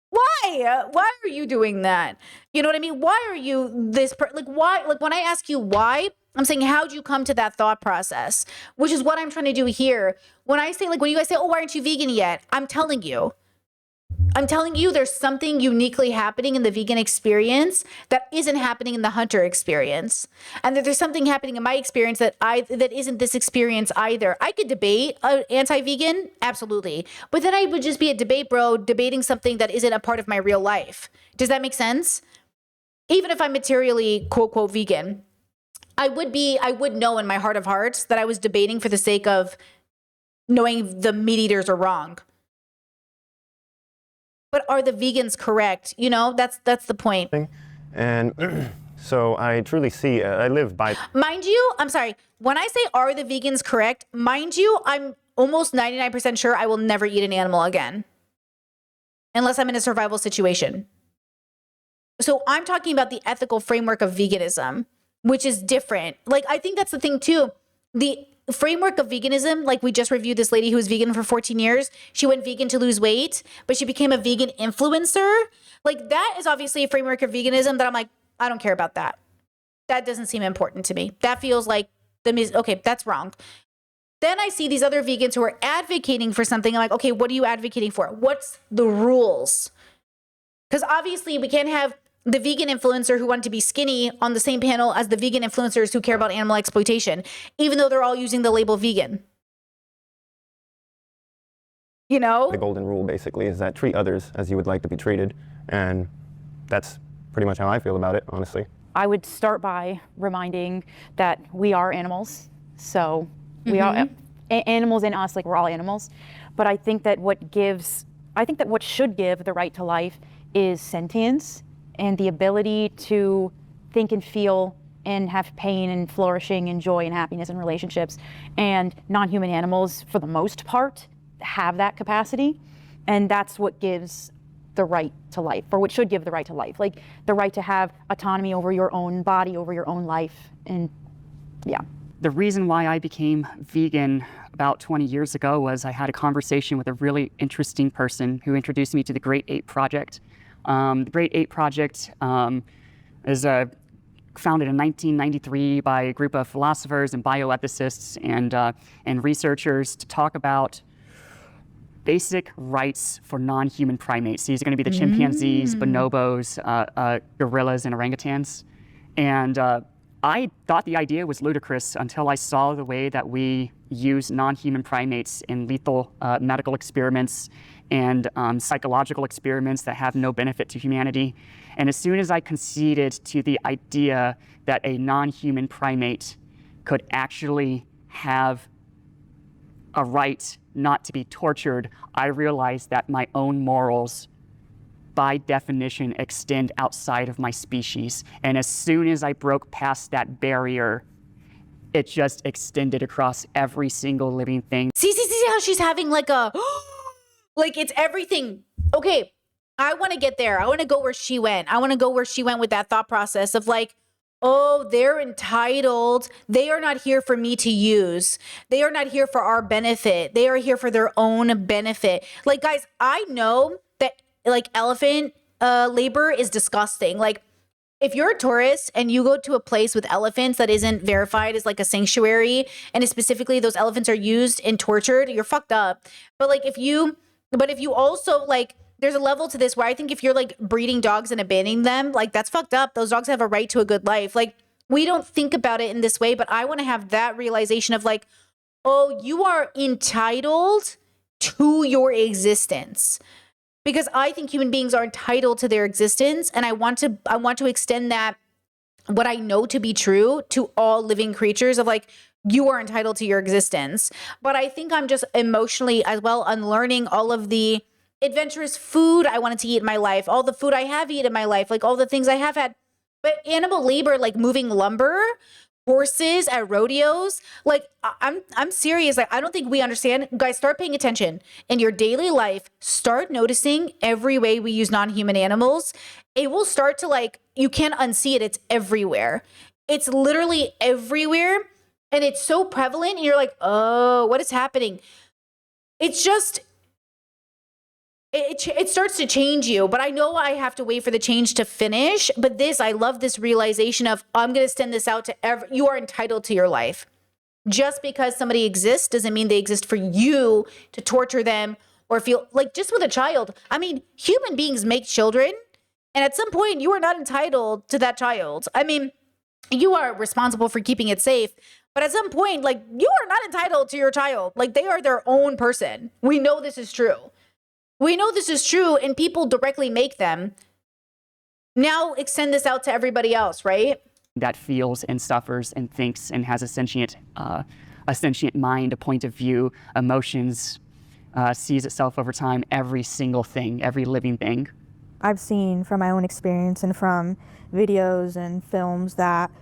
why? Why are you doing that? You know what I mean? Why are you why? Like, when I ask you why, I'm saying, how'd you come to that thought process? Which is what I'm trying to do here. When I say, like, when you guys say, oh, why aren't you vegan yet? I'm telling you there's something uniquely happening in the vegan experience that isn't happening in the hunter experience. And that there's something happening in my experience that isn't this experience either. I could debate anti-vegan, absolutely. But then I would just be a debate bro debating something that isn't a part of my real life. Does that make sense? Even if I'm materially quote, quote, vegan, I would know in my heart of hearts that I was debating for the sake of knowing the meat eaters are wrong. But are the vegans correct? You know, that's the point. And so I truly see, I live by... Mind you, I'm sorry, when I say are the vegans correct, mind you, I'm almost 99% sure I will never eat an animal again. Unless I'm in a survival situation. So I'm talking about the ethical framework of veganism, which is different. Like, I think that's the thing too. The framework of veganism, like we just reviewed this lady who was vegan for 14 years. She went vegan to lose weight, but she became a vegan influencer. Like, that is obviously a framework of veganism that I'm like, I don't care about that. That doesn't seem important to me. That feels like okay, that's wrong. Then I see these other vegans who are advocating for something. I'm like, okay, what are you advocating for? What's the rules? Because obviously we can't have the vegan influencer who wanted to be skinny on the same panel as the vegan influencers who care about animal exploitation, even though they're all using the label vegan. You know? The golden rule basically is that treat others as you would like to be treated. And that's pretty much how I feel about it, honestly. I would start by reminding that we are animals. So we are animals in us, like we're all animals. But I think that what should give the right to life is sentience and the ability to think and feel and have pain and flourishing and joy and happiness in relationships. And non-human animals, for the most part, have that capacity. And that's what gives the right to life, or what should give the right to life. Like the right to have autonomy over your own body, over your own life. And yeah. The reason why I became vegan about 20 years ago was I had a conversation with a really interesting person who introduced me to the Great Ape Project. The Great Ape Project is founded in 1993 by a group of philosophers and bioethicists and researchers to talk about basic rights for non-human primates. These are going to be the chimpanzees, bonobos, gorillas, and orangutans. And I thought the idea was ludicrous until I saw the way that we use non-human primates in lethal medical experiments and psychological experiments that have no benefit to humanity. And as soon as I conceded to the idea that a non-human primate could actually have a right not to be tortured, I realized that my own morals, by definition, extend outside of my species. And as soon as I broke past that barrier, it just extended across every single living thing. See how she's having like a, like it's everything. Okay, I want to get there. I want to go where she went. I want to go where she went with that thought process of like, oh, they're entitled. They are not here for me to use. They are not here for our benefit. They are here for their own benefit. Like, guys, I know that like elephant labor is disgusting. Like, if you're a tourist and you go to a place with elephants that isn't verified as like a sanctuary, and specifically those elephants are used and tortured, you're fucked up. But like if you also like, there's a level to this where I think if you're like breeding dogs and abandoning them, like that's fucked up. Those dogs have a right to a good life. Like we don't think about it in this way, but I want to have that realization of like, oh, you are entitled to your existence. Because I think human beings are entitled to their existence, and I want to extend that, what I know to be true, to all living creatures of like, you are entitled to your existence. But I think I'm just emotionally as well unlearning all of the adventurous food I wanted to eat in my life, all the food I have eaten in my life, like all the things I have had. But animal labor, like moving lumber, horses at rodeos, like I'm serious. Like I don't think we understand. Guys, start paying attention in your daily life. Start noticing every way we use non-human animals. It will start to like, you can't unsee it. It's everywhere. It's literally everywhere, and it's so prevalent. And you're like, oh, what is happening? It's just. It starts to change you, but I know I have to wait for the change to finish. But I love this realization of I'm going to extend this out to you are entitled to your life. Just because somebody exists doesn't mean they exist for you to torture them or feel like, just with a child. I mean, human beings make children, and at some point you are not entitled to that child. I mean, you are responsible for keeping it safe, but at some point, like, you are not entitled to your child. Like, they are their own person. We know this is true. We know this is true, and people directly make them. Now extend this out to everybody else, right? That feels and suffers and thinks and has a sentient mind, a point of view, emotions, sees itself over time, every single thing, every living thing. I've seen from my own experience and from videos and films that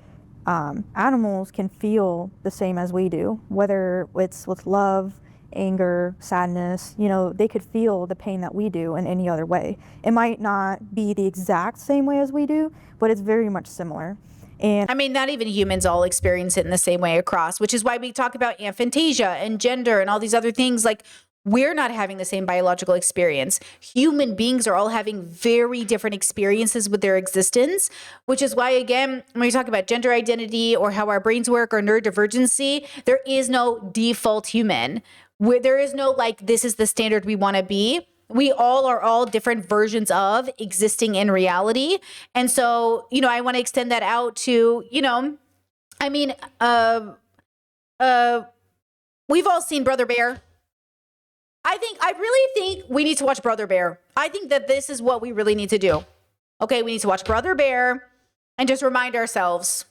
animals can feel the same as we do, whether it's with love, anger, sadness. You know, they could feel the pain that we do in any other way. It might not be the exact same way as we do, but it's very much similar. And I mean, not even humans all experience it in the same way across, which is why we talk about aphantasia and gender and all these other things. Like, we're not having the same biological experience. Human beings are all having very different experiences with their existence, which is why, again, when we talk about gender identity or how our brains work or neurodivergency, there is no default human. There is no like, this is the standard we want to be. We all are all different versions of existing in reality. And so, you know, I want to extend that out to, you know, I mean, we've all seen Brother Bear. I really think we need to watch Brother Bear. I think that this is what we really need to do. Okay, we need to watch Brother Bear and just remind ourselves,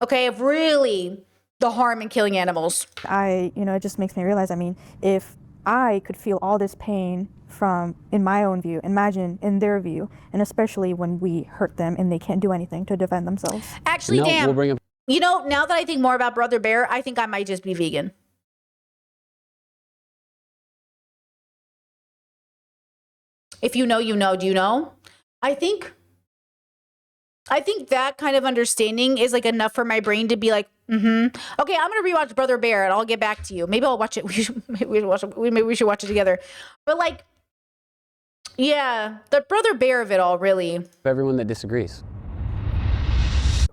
okay, of really the harm in killing animals. it just makes me realize, I mean, if I could feel all this pain in my own view, imagine in their view, and especially when we hurt them and they can't do anything to defend themselves. Actually, damn, you know, now that I think more about Brother Bear, I think I might just be vegan. If you know, you know. Do you know? I think that kind of understanding is like enough for my brain to be like, okay, I'm gonna rewatch Brother Bear and I'll get back to you. Maybe I'll watch it. Maybe we should watch it together. But like, yeah, the Brother Bear of it all, really. Everyone that disagrees.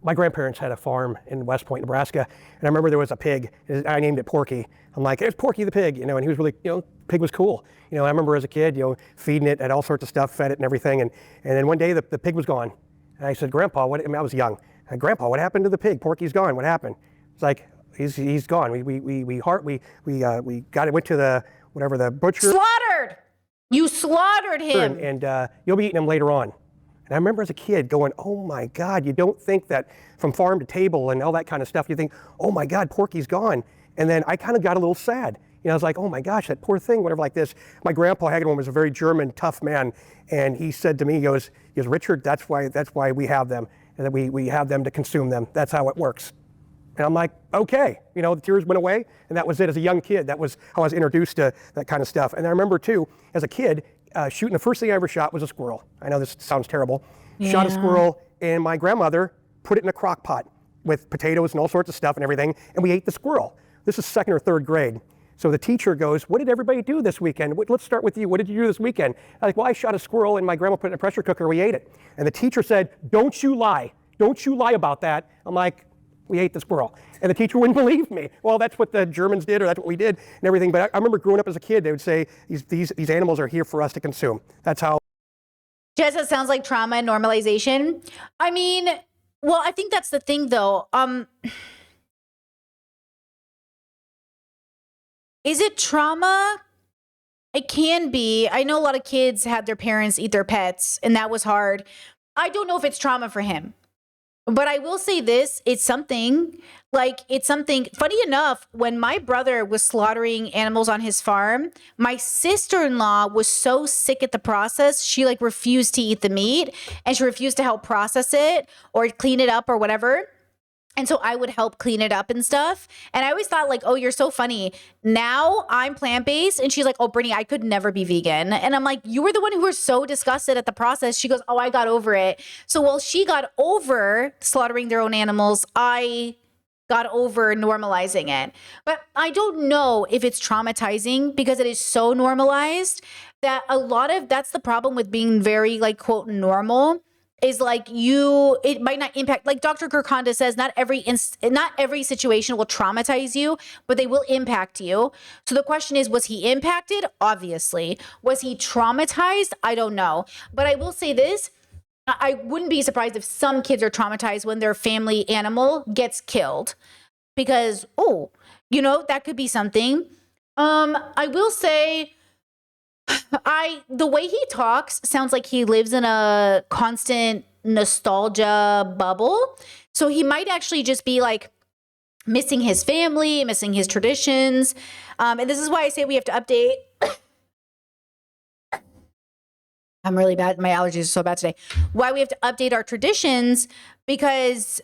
My grandparents had a farm in West Point, Nebraska, and I remember there was a pig. I named it Porky. I'm like, it's Porky the pig, and he was really, pig was cool. I remember as a kid, feeding it, had all sorts of stuff, fed it and everything, and then one day the pig was gone. And I said, Grandpa, I was young. I said, Grandpa, what happened to the pig? Porky's gone, what happened? It's like, He's gone. We went to the whatever the butcher. Slaughtered. You slaughtered him. And you'll be eating him later on. And I remember as a kid going, oh my God, you don't think that from farm to table and all that kind of stuff, you think, oh my God, Porky's gone. And then I kind of got a little sad. You know, I was like, oh my gosh, that poor thing, whatever like this. My grandpa Hagedorn was a very German, tough man. And he said to me, he goes, Richard, that's why we have them. And that we have them to consume them. That's how it works. And I'm like, okay. You know, the tears went away. And that was it as a young kid. That was how I was introduced to that kind of stuff. And I remember too, as a kid, shooting, the first thing I ever shot was a squirrel. I know this sounds terrible. Yeah. Shot a squirrel, and my grandmother put it in a crock pot with potatoes and all sorts of stuff and everything, and we ate the squirrel. This is 2nd or 3rd grade. So the teacher goes, what did everybody do this weekend? Let's start with you. What did you do this weekend? I'm like, well, I shot a squirrel, and my grandma put it in a pressure cooker, we ate it. And the teacher said, don't you lie. Don't you lie about that. I'm like, we ate the squirrel. And the teacher wouldn't believe me. Well, that's what the Germans did, or that's what we did, and everything. But I remember growing up as a kid, they would say, these animals are here for us to consume. That's how. Jess, it sounds like trauma and normalization. I mean, well, I think that's the thing, though. Is it trauma? It can be. I know a lot of kids had their parents eat their pets, and that was hard. I don't know if it's trauma for him. But I will say this, it's something. Funny enough, when my brother was slaughtering animals on his farm, my sister-in-law was so sick at the process, she refused to eat the meat, and she refused to help process it or clean it up or whatever. And so I would help clean it up and stuff. And I always thought oh, you're so funny. Now I'm plant-based. And she's like, oh, Brittany, I could never be vegan. And I'm like, you were the one who was so disgusted at the process. She goes, oh, I got over it. So while she got over slaughtering their own animals, I got over normalizing it. But I don't know if it's traumatizing because it is so normalized that that's the problem with being very quote normal. Is it might not impact, Dr. Kirkhonda says, not every situation will traumatize you, but they will impact you. So the question is, was he impacted? Obviously. Was he traumatized? I don't know. But I will say this, I wouldn't be surprised if some kids are traumatized when their family animal gets killed because, that could be something. I will say, the way he talks sounds like he lives in a constant nostalgia bubble. So he might actually just be missing his family, missing his traditions. And this is why I say we have to update. I'm really bad. My allergies are so bad today. Why we have to update our traditions because,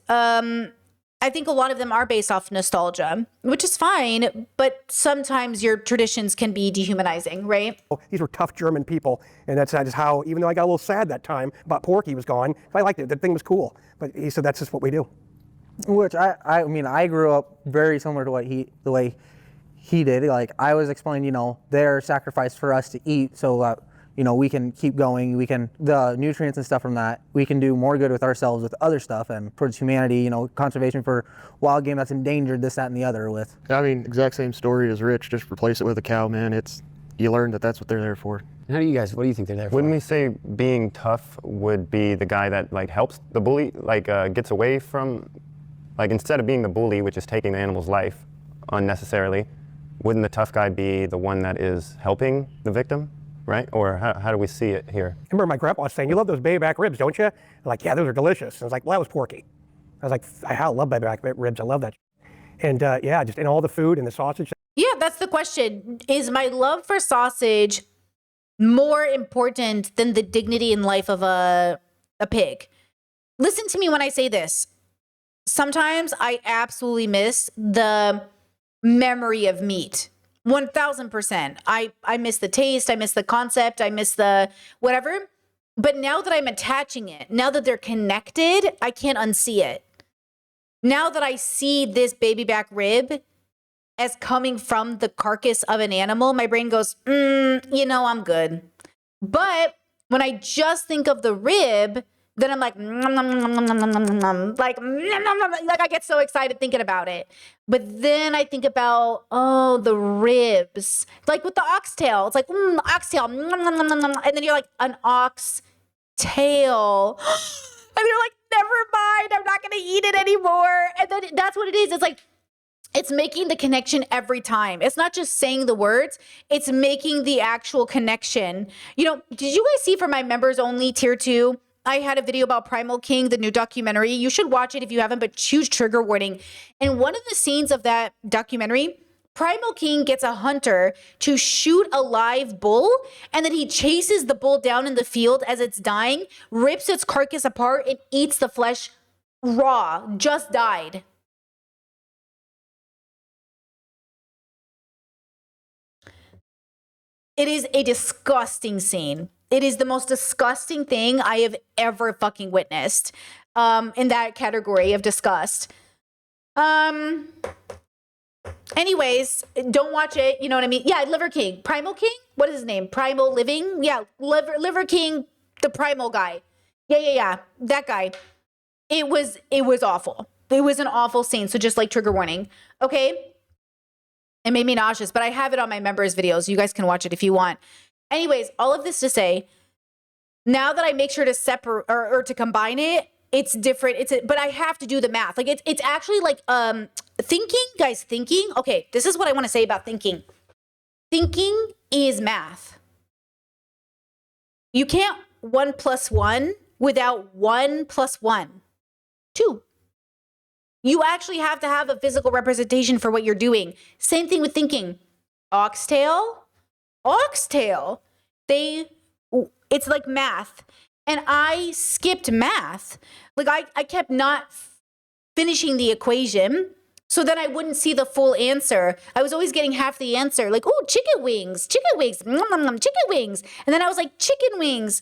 I think a lot of them are based off nostalgia, which is fine, but sometimes your traditions can be dehumanizing, right? These were tough German people, and that's just how, even though I got a little sad that time about Porky was gone, I liked it. The thing was cool. But he said that's just what we do. Which I mean, I grew up very similar to the way he did. I was explaining, their sacrifice for us to eat so that we can keep going, the nutrients and stuff from that, we can do more good with ourselves with other stuff and towards humanity, conservation for wild game that's endangered, this, that, and the other with. I mean, exact same story as Rich, just replace it with a cow, man. You learn that's what they're there for. What do you think they're there for? Wouldn't we say being tough would be the guy that helps the bully, gets away from, instead of being the bully, which is taking the animal's life unnecessarily, wouldn't the tough guy be the one that is helping the victim? Right? Or how do we see it here? I remember my grandpa saying, you love those baby back ribs, don't you? I'm like, yeah, those are delicious. And I was like, well, that was Porky. I was like, I love baby back ribs. I love that. And just in all the food and the sausage. Yeah, that's the question. Is my love for sausage more important than the dignity and life of a pig? Listen to me when I say this. Sometimes I absolutely miss the memory of meat. 1000%. I miss the taste. I miss the concept. I miss the whatever. But now that I'm attaching it, now that they're connected, I can't unsee it. Now that I see this baby back rib as coming from the carcass of an animal, my brain goes, I'm good. But when I just think of the rib, then I'm like, I get so excited thinking about it. But then I think about, the ribs. With the oxtail. It's oxtail. And then you're like, an ox tail. And you're like, never mind, I'm not going to eat it anymore. And then that's what it is. It's It's making the connection every time. It's not just saying the words, it's making the actual connection. You know, did you guys see for my members only tier 2? I had a video about Primal King, the new documentary. You should watch it if you haven't, but huge trigger warning. And one of the scenes of that documentary, Primal King gets a hunter to shoot a live bull, and then he chases the bull down in the field as it's dying, rips its carcass apart, and eats the flesh raw, just died. It is a disgusting scene. It is the most disgusting thing I have ever fucking witnessed in that category of disgust. Anyways, don't watch it. You know what I mean? Yeah, Liver King. Primal King? What is his name? Primal Living? Yeah, Liver King, the primal guy. Yeah. That guy. It was awful. It was an awful scene. So just like trigger warning. Okay? It made me nauseous, but I have it on my members videos. You guys can watch it if you want. Anyways, all of this to say, now that I make sure to separate or to combine it, it's different. But I have to do the math. Like it's actually like thinking, guys, thinking. Okay, this is what I want to say about thinking. Thinking is math. You can't 1 + 1 without 1 + 1. 2. You actually have to have a physical representation for what you're doing. Same thing with thinking. Oxtail, it's like math. And I skipped math. Like I kept not finishing the equation, so then I wouldn't see the full answer. I was always getting half the answer. Like, oh, chicken wings, nom, nom, nom, chicken wings. And then I was like, chicken wings.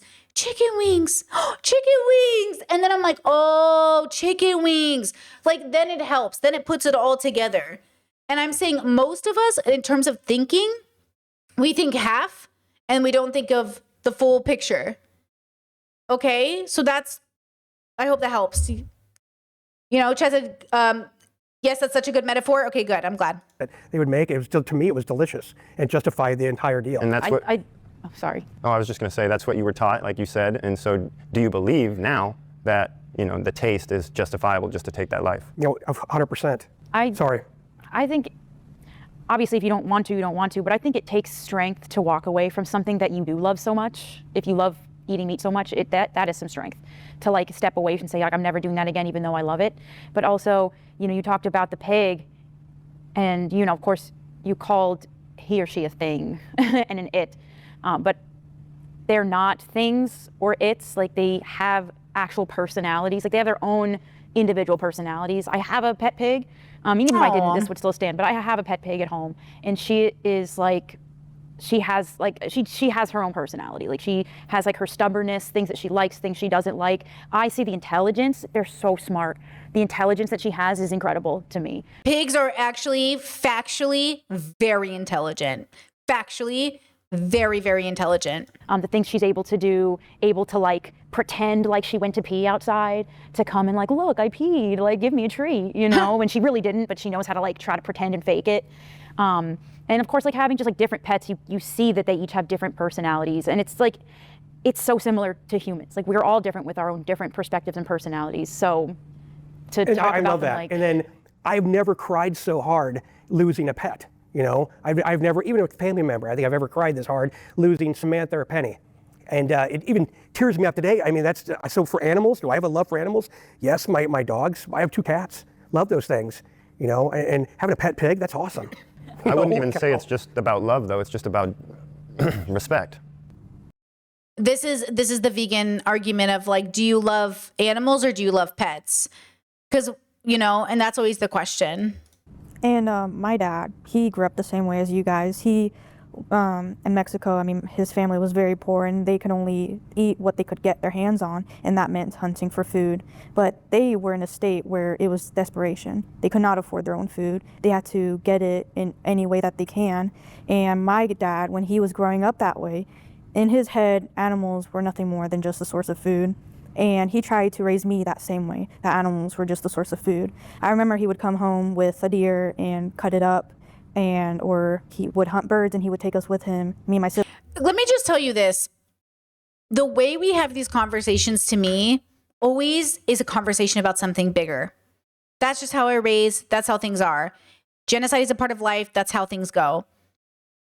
And then I'm like, oh, chicken wings. Like, then it helps. Then it puts it all together. And I'm saying most of us, in terms of thinking, we think half and we don't think of the full picture. Okay? So I hope that helps. You know, Chad said, yes, that's such a good metaphor. Okay, good. I'm glad. They would make it was still, to me, it was delicious and justified the entire deal. And that's what. Oh, sorry. Oh, I was just going to say that's what you were taught, like you said. And so, do you believe now that the taste is justifiable just to take that life? 100%. Sorry. I think, obviously, if you don't want to, you don't want to. But I think it takes strength to walk away from something that you do love so much. If you love eating meat so much, that is some strength to like step away and say, like, I'm never doing that again, even though I love it. But also, you talked about the pig, and of course, you called he or she a thing and an it. But they're not things or it's, like they have actual personalities. Like they have their own individual personalities. I have a pet pig. Even if I didn't, this would still stand, but I have a pet pig at home, and she is like, she has her own personality. Like she has like her stubbornness, things that she likes, things she doesn't like. I see the intelligence. They're so smart. The intelligence that she has is incredible to me. Pigs are actually factually very intelligent. Factually very, very intelligent. The things she's able to do, able to like pretend like she went to pee outside, to come and like, look, I peed, like give me a treat, when she really didn't, but she knows how to like try to pretend and fake it. And of course, like having just like different pets, you see that they each have different personalities, and it's like, it's so similar to humans. Like we're all different with our own different perspectives and personalities. So to talk about I love that. Like, and then I've never cried so hard losing a pet. I've never, even with a family member, I think I've ever cried this hard losing Samantha or Penny. And it even tears me up today. I mean, so for animals, do I have a love for animals? Yes, my dogs. I have 2 cats. Love those things, and having a pet pig, that's awesome. I wouldn't even say it's just about love, though. It's just about respect. This is the vegan argument of like, do you love animals or do you love pets? Because, and that's always the question. And my dad, he grew up the same way as you guys. He, in Mexico, his family was very poor and they could only eat what they could get their hands on, and that meant hunting for food. But they were in a state where it was desperation. They could not afford their own food. They had to get it in any way that they can. And my dad, when he was growing up that way, in his head, animals were nothing more than just a source of food. And he tried to raise me that same way, that animals were just a source of food. I remember he would come home with a deer and cut it up, or he would hunt birds and he would take us with him, me and my sister. Let me just tell you this. The way we have these conversations, to me, always is a conversation about something bigger. That's just how I raise. That's how things are. Genocide is a part of life. That's how things go.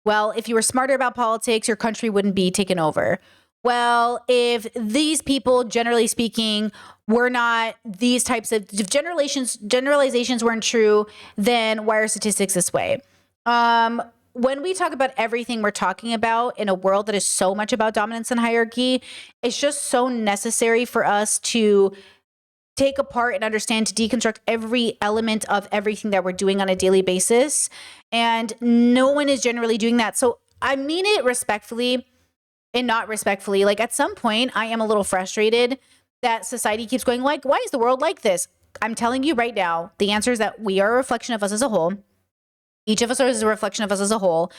Well, if you were smarter about politics, your country wouldn't be taken over. Well, if these people, generally speaking, were not these types of generalizations weren't true, then why are statistics this way? When we talk about everything we're talking about in a world that is so much about dominance and hierarchy, it's just so necessary for us to take apart and understand, to deconstruct every element of everything that we're doing on a daily basis. And no one is generally doing that. So I mean it respectfully and not respectfully. Like, at some point, I am a little frustrated that society keeps going like, why is the world like this? I'm telling you right now, the answer is that we are a reflection of us as a whole. Each of us is a reflection of us as a whole.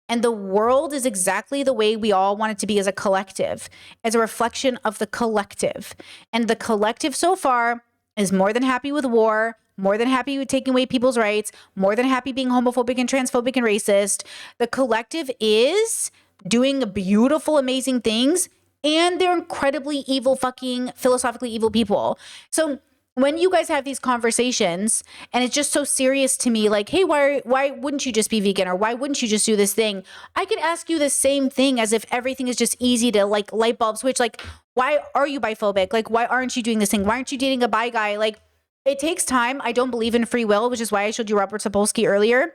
And the world is exactly the way we all want it to be as a collective, as a reflection of the collective. And the collective so far is more than happy with war, more than happy with taking away people's rights, more than happy being homophobic and transphobic and racist. The collective is doing beautiful, amazing things, and they're incredibly evil, fucking philosophically evil people. So when you guys have these conversations and it's just so serious to me, like, hey, why wouldn't you just be vegan? Or why wouldn't you just do this thing? I could ask you the same thing as if everything is just easy to like light bulb switch. Like, why are you biphobic? Like, why aren't you doing this thing? Why aren't you dating a bi guy? Like, it takes time. I don't believe in free will, which is why I showed you Robert Sapolsky earlier.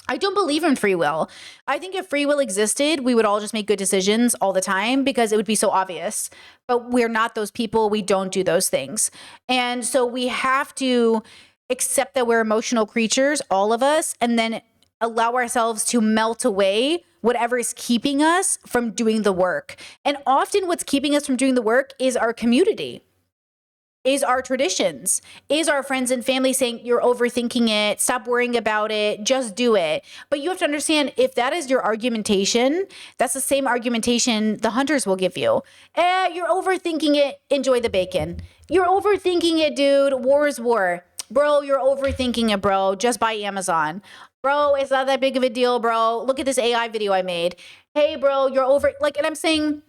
I don't believe in free will. I think if free will existed, we would all just make good decisions all the time because it would be so obvious. But we're not those people. We don't do those things. And so we have to accept that we're emotional creatures, all of us, and then allow ourselves to melt away whatever is keeping us from doing the work. And often what's keeping us from doing the work is our community, is our traditions, is our friends and family saying, you're overthinking it, stop worrying about it, just do it. But you have to understand, if that is your argumentation, that's the same argumentation the hunters will give you. You're overthinking it, enjoy the bacon. You're overthinking it, dude, war is war. Bro, you're overthinking it, bro, just buy Amazon. Bro, it's not that big of a deal, bro. Look at this AI video I made. Hey, bro, you're over, like, and I'm saying,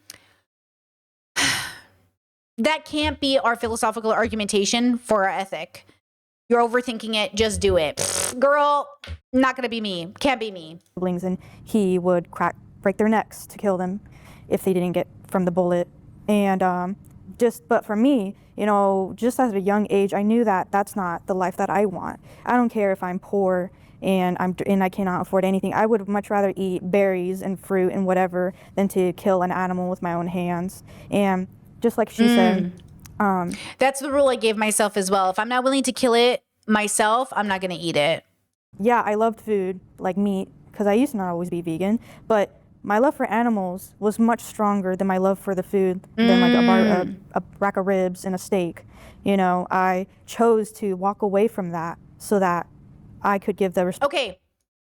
that can't be our philosophical argumentation for our ethic. You're overthinking it, just do it. Pfft, girl, not gonna be me, can't be me. Siblings, and he would break their necks to kill them if they didn't get from the bullet. And but for me, you know, just at a young age, I knew that that's not the life that I want. I don't care if I'm poor and I cannot afford anything. I would much rather eat berries and fruit and whatever than to kill an animal with my own hands. And just like she said. That's the rule I gave myself as well. If I'm not willing to kill it myself, I'm not going to eat it. Yeah, I loved food, like meat, because I used to not always be vegan. But my love for animals was much stronger than my love for the food, than like a rack of ribs and a steak. You know, I chose to walk away from that so that I could give the respect. Okay.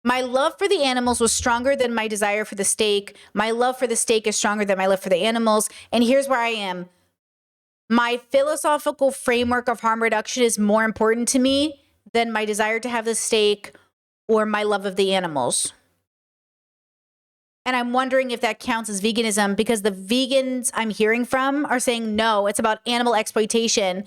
My love for the animals was stronger than my desire for the steak. My love for the steak is stronger than my love for the animals. And here's where I am. My philosophical framework of harm reduction is more important to me than my desire to have the steak or my love of the animals. And I'm wondering if that counts as veganism, because the vegans I'm hearing from are saying, no, it's about animal exploitation.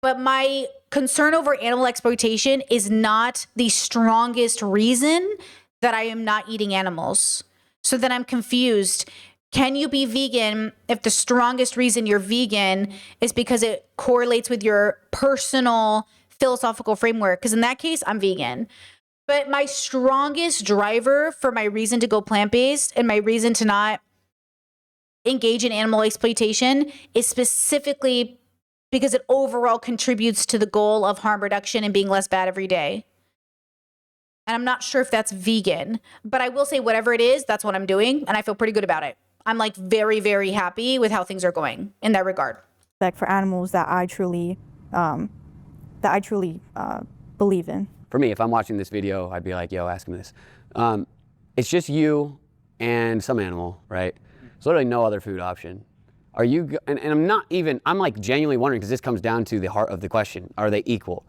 But my concern over animal exploitation is not the strongest reason that I am not eating animals. So then I'm confused. Can you be vegan if the strongest reason you're vegan is because it correlates with your personal philosophical framework? Because in that case, I'm vegan. But my strongest driver for my reason to go plant-based and my reason to not engage in animal exploitation is specifically because it overall contributes to the goal of harm reduction and being less bad every day. And I'm not sure if that's vegan, but I will say whatever it is, that's what I'm doing. And I feel pretty good about it. I'm like very, very happy with how things are going in that regard. Like for animals that I truly believe in. For me, if I'm watching this video, I'd be like, yo, ask him this. It's just you and some animal, right? There's literally no other food option. Are you, and I'm not even, I'm like genuinely wondering, because this comes down to the heart of the question, are they equal?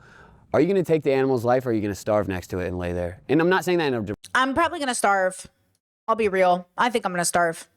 Are you gonna take the animal's life, or are you gonna starve next to it and lay there? And I'm not saying that in a... I'm probably gonna starve. I'll be real. I think I'm gonna starve.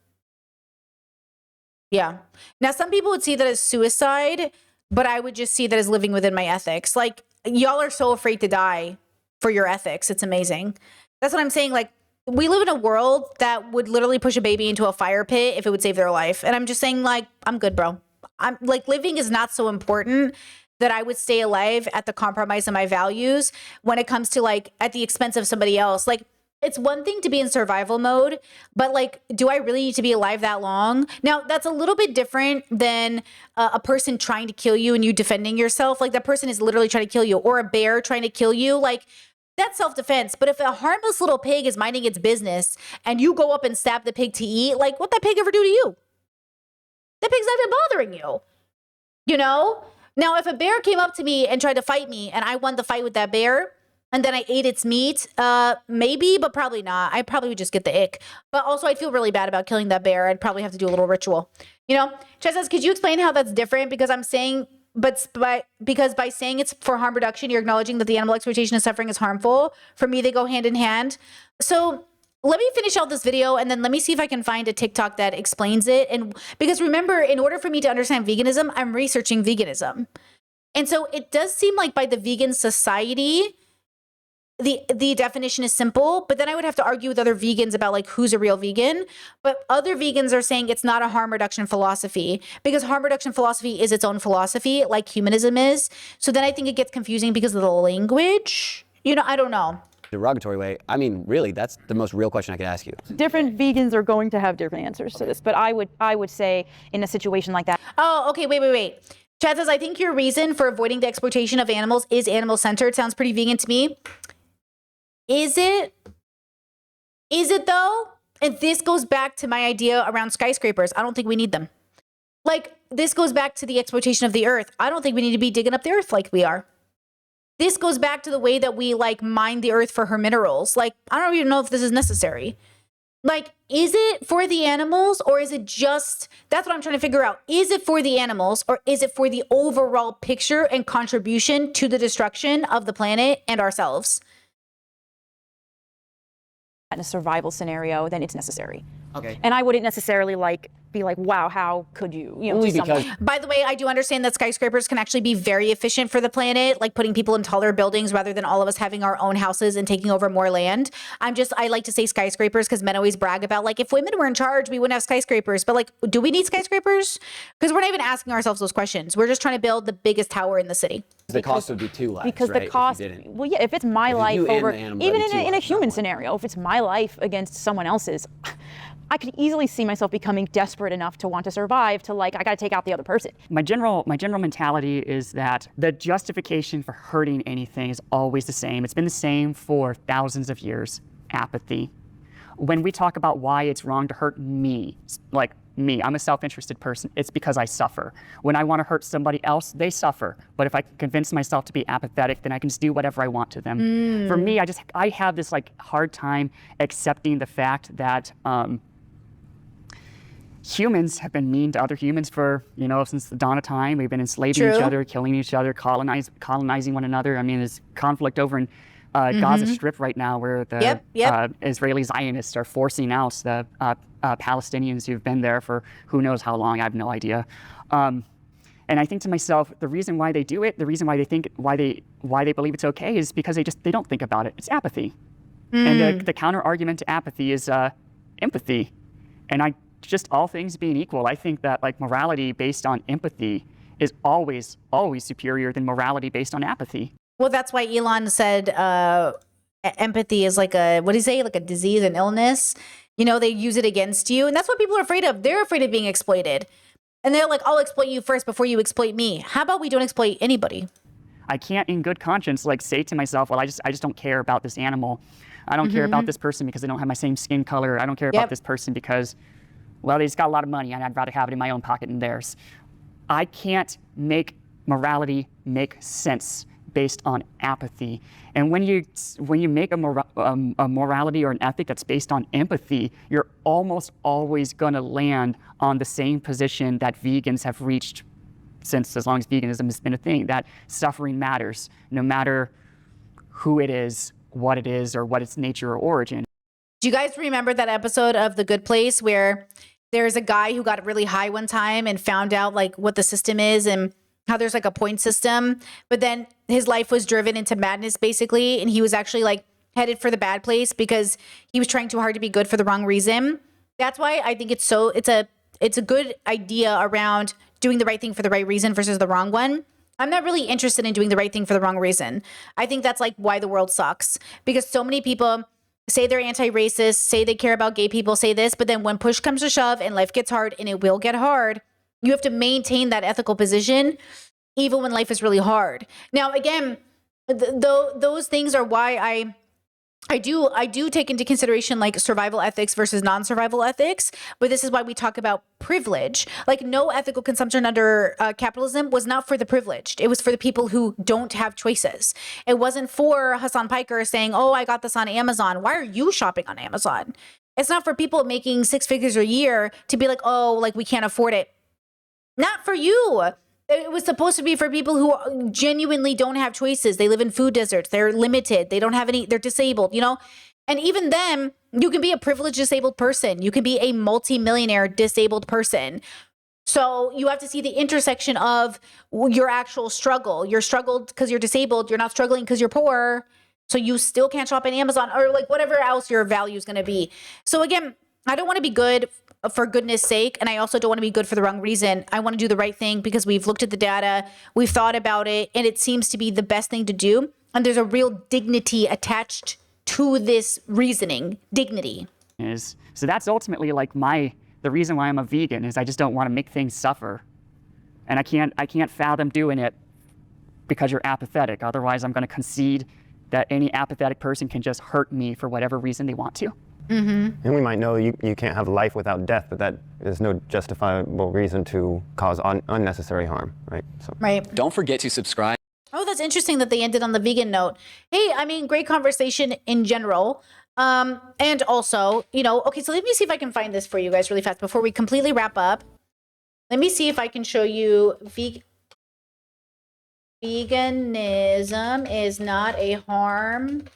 Yeah. Now, some people would see that as suicide, but I would just see that as living within my ethics. Like, y'all are so afraid to die for your ethics. It's amazing. That's what I'm saying. Like, we live in a world that would literally push a baby into a fire pit if it would save their life. And I'm just saying, like, I'm good, bro. I'm like, living is not so important that I would stay alive at the compromise of my values when it comes to like at the expense of somebody else. Like, it's one thing to be in survival mode, but like, do I really need to be alive that long? Now, that's a little bit different than a person trying to kill you and you defending yourself. Like, that person is literally trying to kill you, or a bear trying to kill you. Like, that's self-defense. But if a harmless little pig is minding its business and you go up and stab the pig to eat, like, what that pig ever do to you? That pig's not even bothering you, you know? Now, if a bear came up to me and tried to fight me and I won the fight with that bear and then I ate its meat, maybe, but probably not. I probably would just get the ick. But also, I'd feel really bad about killing that bear. I'd probably have to do a little ritual, you know? Chad says, could you explain how that's different? Because I'm saying, because by saying it's for harm reduction, you're acknowledging that the animal exploitation and suffering is harmful. For me, they go hand in hand. So let me finish out this video and then let me see if I can find a TikTok that explains it. And because remember, in order for me to understand veganism, I'm researching veganism. And so it does seem like by the vegan society, the definition is simple, but then I would have to argue with other vegans about like who's a real vegan. But other vegans are saying it's not a harm reduction philosophy, because harm reduction philosophy is its own philosophy, like humanism is. So then I think it gets confusing because of the language. You know, I don't know. Derogatory way. I mean, really, that's the most real question I could ask you. Different vegans are going to have different answers to this, but I would say in a situation like that. Oh, okay, wait. Chad says, I think your reason for avoiding the exploitation of animals is animal-centered. Sounds pretty vegan to me. Is it? Is it though? And this goes back to my idea around skyscrapers. I don't think we need them. Like, this goes back to the exploitation of the earth. I don't think we need to be digging up the earth like we are. This goes back to the way that we like mine the earth for her minerals. Like, I don't even know if this is necessary. Like, is it for the animals or is it just, that's what I'm trying to figure out. Is it for the animals or is it for the overall picture and contribution to the destruction of the planet and ourselves? In a survival scenario, then it's necessary. Okay. And I wouldn't necessarily be like, wow, how could you? You know, Only to someone. because By the way, I do understand that skyscrapers can actually be very efficient for the planet, like putting people in taller buildings rather than all of us having our own houses and taking over more land. I like to say skyscrapers because men always brag about like, if women were in charge, we wouldn't have skyscrapers. But like, do we need skyscrapers? Because we're not even asking ourselves those questions. We're just trying to build the biggest tower in the city. the cost would be too lives, because right, the cost, if you didn't. well, yeah, if it's my life you and over, the animal, even that'd be in two a lives, human not one. scenario, if it's my life against someone else's, I could easily see myself becoming desperate enough to want to survive, to like, I got to take out the other person. My general mentality is that the justification for hurting anything is always the same. It's been the same for thousands of years. Apathy. When we talk about why it's wrong to hurt me, like me, I'm a self-interested person, it's because I suffer. When I want to hurt somebody else, they suffer. But if I can convince myself to be apathetic, then I can just do whatever I want to them. For me, I have this like hard time accepting the fact that humans have been mean to other humans for, since the dawn of time. We've been enslaving each other, killing each other, colonizing one another. I mean, there's conflict over in Gaza Strip right now, where the Israeli Zionists are forcing out the Palestinians who've been there for who knows how long. I have no idea. And I think to myself, the reason why they do it, the reason why they believe it's okay, is because they don't think about it. It's apathy. And the counter argument to apathy is empathy. And just all things being equal, I think that like morality based on empathy is always superior than morality based on apathy. Well, that's why Elon said empathy is like what do you say? Like a disease, an illness. They use it against you. And that's what people are afraid of. They're afraid of being exploited. And they're like, I'll exploit you first before you exploit me. How about we don't exploit anybody? I can't in good conscience like say to myself, well, I just don't care about this animal. I don't care about this person because they don't have my same skin color. I don't care about this person because, well, they just got a lot of money and I'd rather have it in my own pocket than theirs. I can't make morality make sense based on apathy. And when you make a morality or an ethic that's based on empathy, you're almost always going to land on the same position that vegans have reached since as long as veganism has been a thing, that suffering matters, no matter who it is, what it is, or what its nature or origin. Do you guys remember that episode of The Good Place where there's a guy who got really high one time and found out like what the system is, and how there's like a point system, but then his life was driven into madness basically. And he was actually like headed for the bad place because he was trying too hard to be good for the wrong reason. That's why I think it's a good idea around doing the right thing for the right reason versus the wrong one. I'm not really interested in doing the right thing for the wrong reason. I think that's like why the world sucks, because so many people say they're anti-racist, say they care about gay people, say this, but then when push comes to shove and life gets hard, and it will get hard, you have to maintain that ethical position even when life is really hard. Now, again, those things are why I do take into consideration like survival ethics versus non-survival ethics, but this is why we talk about privilege. Like no ethical consumption under capitalism was not for the privileged. It was for the people who don't have choices. It wasn't for Hassan Piker saying, oh, I got this on Amazon. Why are you shopping on Amazon? It's not for people making 6 figures a year to be like, oh, like we can't afford it. Not for you. It was supposed to be for people who genuinely don't have choices. They live in food deserts. They're limited. They don't have any, they're disabled, you know? And even then, you can be a privileged disabled person. You can be a multimillionaire disabled person. So you have to see the intersection of your actual struggle. You're struggled because you're disabled. You're not struggling because you're poor. So you still can't shop on Amazon or like whatever else your value is going to be. So again, I don't want to be good for goodness sake. And I also don't want to be good for the wrong reason. I want to do the right thing because we've looked at the data, we've thought about it, and it seems to be the best thing to do. And there's a real dignity attached to this reasoning, dignity. So that's ultimately like the reason why I'm a vegan is I just don't want to make things suffer. And I can't fathom doing it because you're apathetic. Otherwise, I'm going to concede that any apathetic person can just hurt me for whatever reason they want to. And we might know you can't have life without death, but that is no justifiable reason to cause unnecessary harm, right? So. Right. Don't forget to subscribe. Oh, that's interesting that they ended on the vegan note. Hey, I mean, great conversation in general. And also, you know, okay, so let me see if I can find this for you guys really fast before we completely wrap up. Let me see if I can show you veganism is not a harm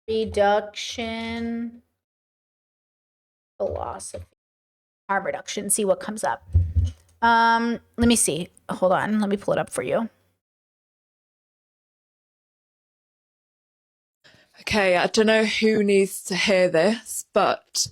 reduction philosophy. Harm reduction, see what comes up. Let me see. Hold on, let me pull it up for you. Okay, I don't know who needs to hear this, but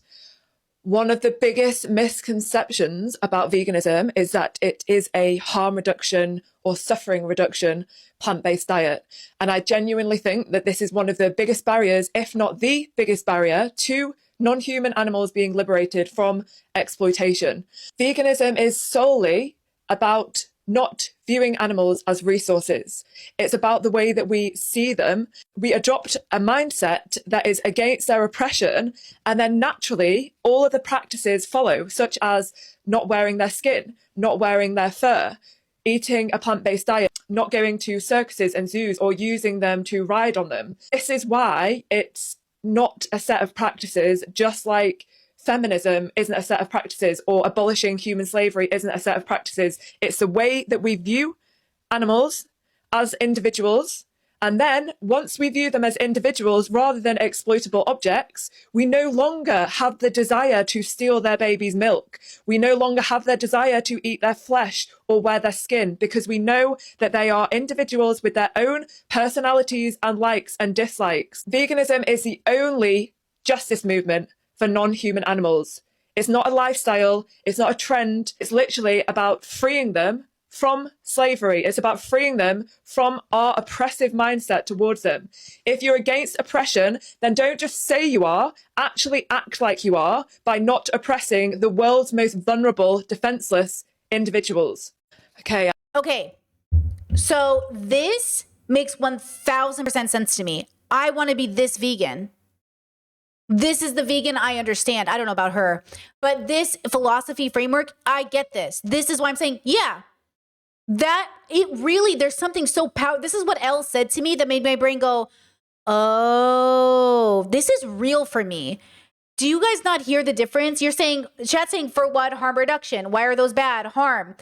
one of the biggest misconceptions about veganism is that it is a harm reduction or suffering reduction plant-based diet. And I genuinely think that this is one of the biggest barriers, if not the biggest barrier, to non-human animals being liberated from exploitation. Veganism is solely about not viewing animals as resources. It's about the way that we see them. We adopt a mindset that is against their oppression, and then naturally all of the practices follow, such as not wearing their skin, not wearing their fur, eating a plant-based diet, not going to circuses and zoos or using them to ride on them. This is why it's not a set of practices, just like feminism isn't a set of practices or abolishing human slavery isn't a set of practices. It's the way that we view animals as individuals. And then once we view them as individuals rather than exploitable objects, we no longer have the desire to steal their baby's milk. We no longer have their desire to eat their flesh or wear their skin, because we know that they are individuals with their own personalities and likes and dislikes. Veganism is the only justice movement for non-human animals. It's not a lifestyle, it's not a trend, it's literally about freeing them from slavery. It's about freeing them from our oppressive mindset towards them. If you're against oppression, then don't just say you are, actually act like you are by not oppressing the world's most vulnerable, defenseless individuals. Okay. Okay, so this makes 1000% sense to me. I want to be this vegan. This is the vegan I understand. I don't know about her, but this philosophy framework, I get this. This is why I'm saying, yeah, that it really, there's something so powerful. This is what Elle said to me that made my brain go, oh, this is real for me. Do you guys not hear the difference? You're saying, chat's saying, for what? Harm reduction. Why are those bad? Harm.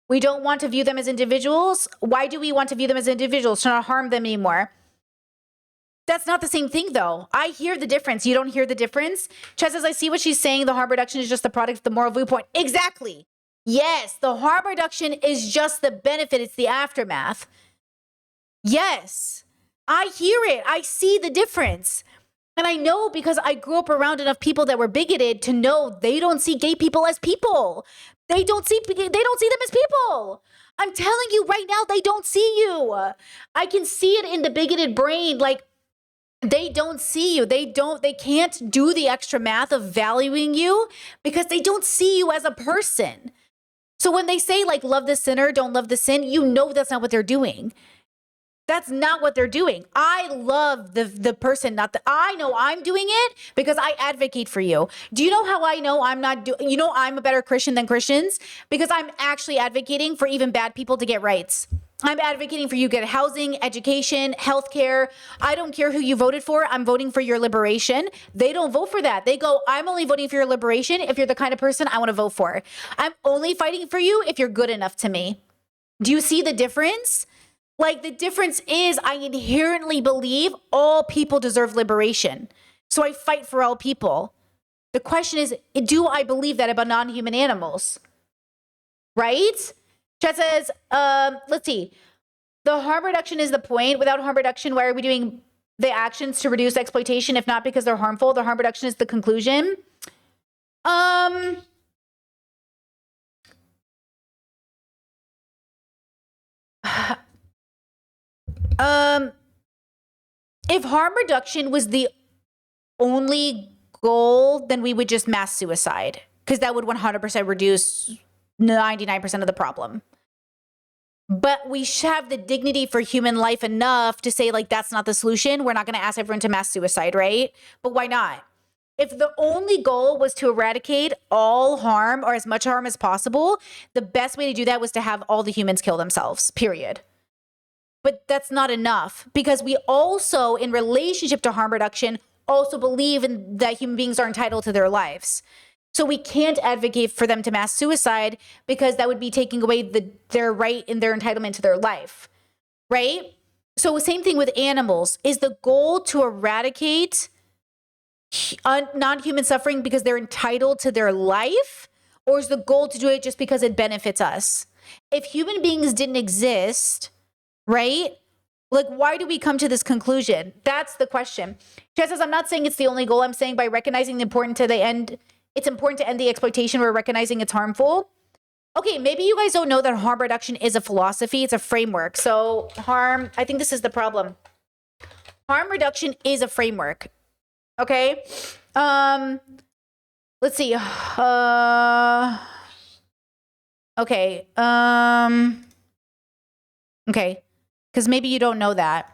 We don't want to view them as individuals. Why do we want to view them as individuals? To not harm them anymore. That's not the same thing, though. I hear the difference. You don't hear the difference? Chat says, I see what she's saying. The harm reduction is just the product of the moral viewpoint. Exactly. Yes, the harm reduction is just the benefit, it's the aftermath. Yes, I hear it. I see the difference. And I know because I grew up around enough people that were bigoted to know they don't see gay people as people. They don't see them as people. I'm telling you right now, they don't see you. I can see it in the bigoted brain. Like, they don't see you. They can't do the extra math of valuing you because they don't see you as a person. So when they say like, love the sinner, don't love the sin, you know that's not what they're doing. That's not what they're doing. I love the person, I know I'm doing it because I advocate for you. Do you know how I know I'm a better Christian than Christians? Because I'm actually advocating for even bad people to get rights. I'm advocating for you to get housing, education, healthcare. I don't care who you voted for. I'm voting for your liberation. They don't vote for that. They go, I'm only voting for your liberation if you're the kind of person I want to vote for. I'm only fighting for you if you're good enough to me. Do you see the difference? Like, the difference is I inherently believe all people deserve liberation. So I fight for all people. The question is, do I believe that about non-human animals? Right? Chat says, let's see. The harm reduction is the point. Without harm reduction, why are we doing the actions to reduce exploitation? If not because they're harmful, the harm reduction is the conclusion. If harm reduction was the only goal, then we would just mass suicide because that would 100% reduce 99% of the problem. But we should have the dignity for human life enough to say, like, that's not the solution. We're not going to ask everyone to mass suicide, right? But why not? If the only goal was to eradicate all harm or as much harm as possible, the best way to do that was to have all the humans kill themselves, period. But that's not enough because we also, in relationship to harm reduction, also believe in that human beings are entitled to their lives. So we can't advocate for them to mass suicide because that would be taking away their right and their entitlement to their life, right? So same thing with animals. Is the goal to eradicate non-human suffering because they're entitled to their life? Or is the goal to do it just because it benefits us? If human beings didn't exist, right? Like, why do we come to this conclusion? That's the question. Chad says, I'm not saying it's the only goal. I'm saying by recognizing it's important to end the exploitation. We're recognizing it's harmful. Okay, maybe you guys don't know that harm reduction is a philosophy. It's a framework. So I think this is the problem. Harm reduction is a framework. Okay. Let's see. Okay. Okay. Because maybe you don't know that.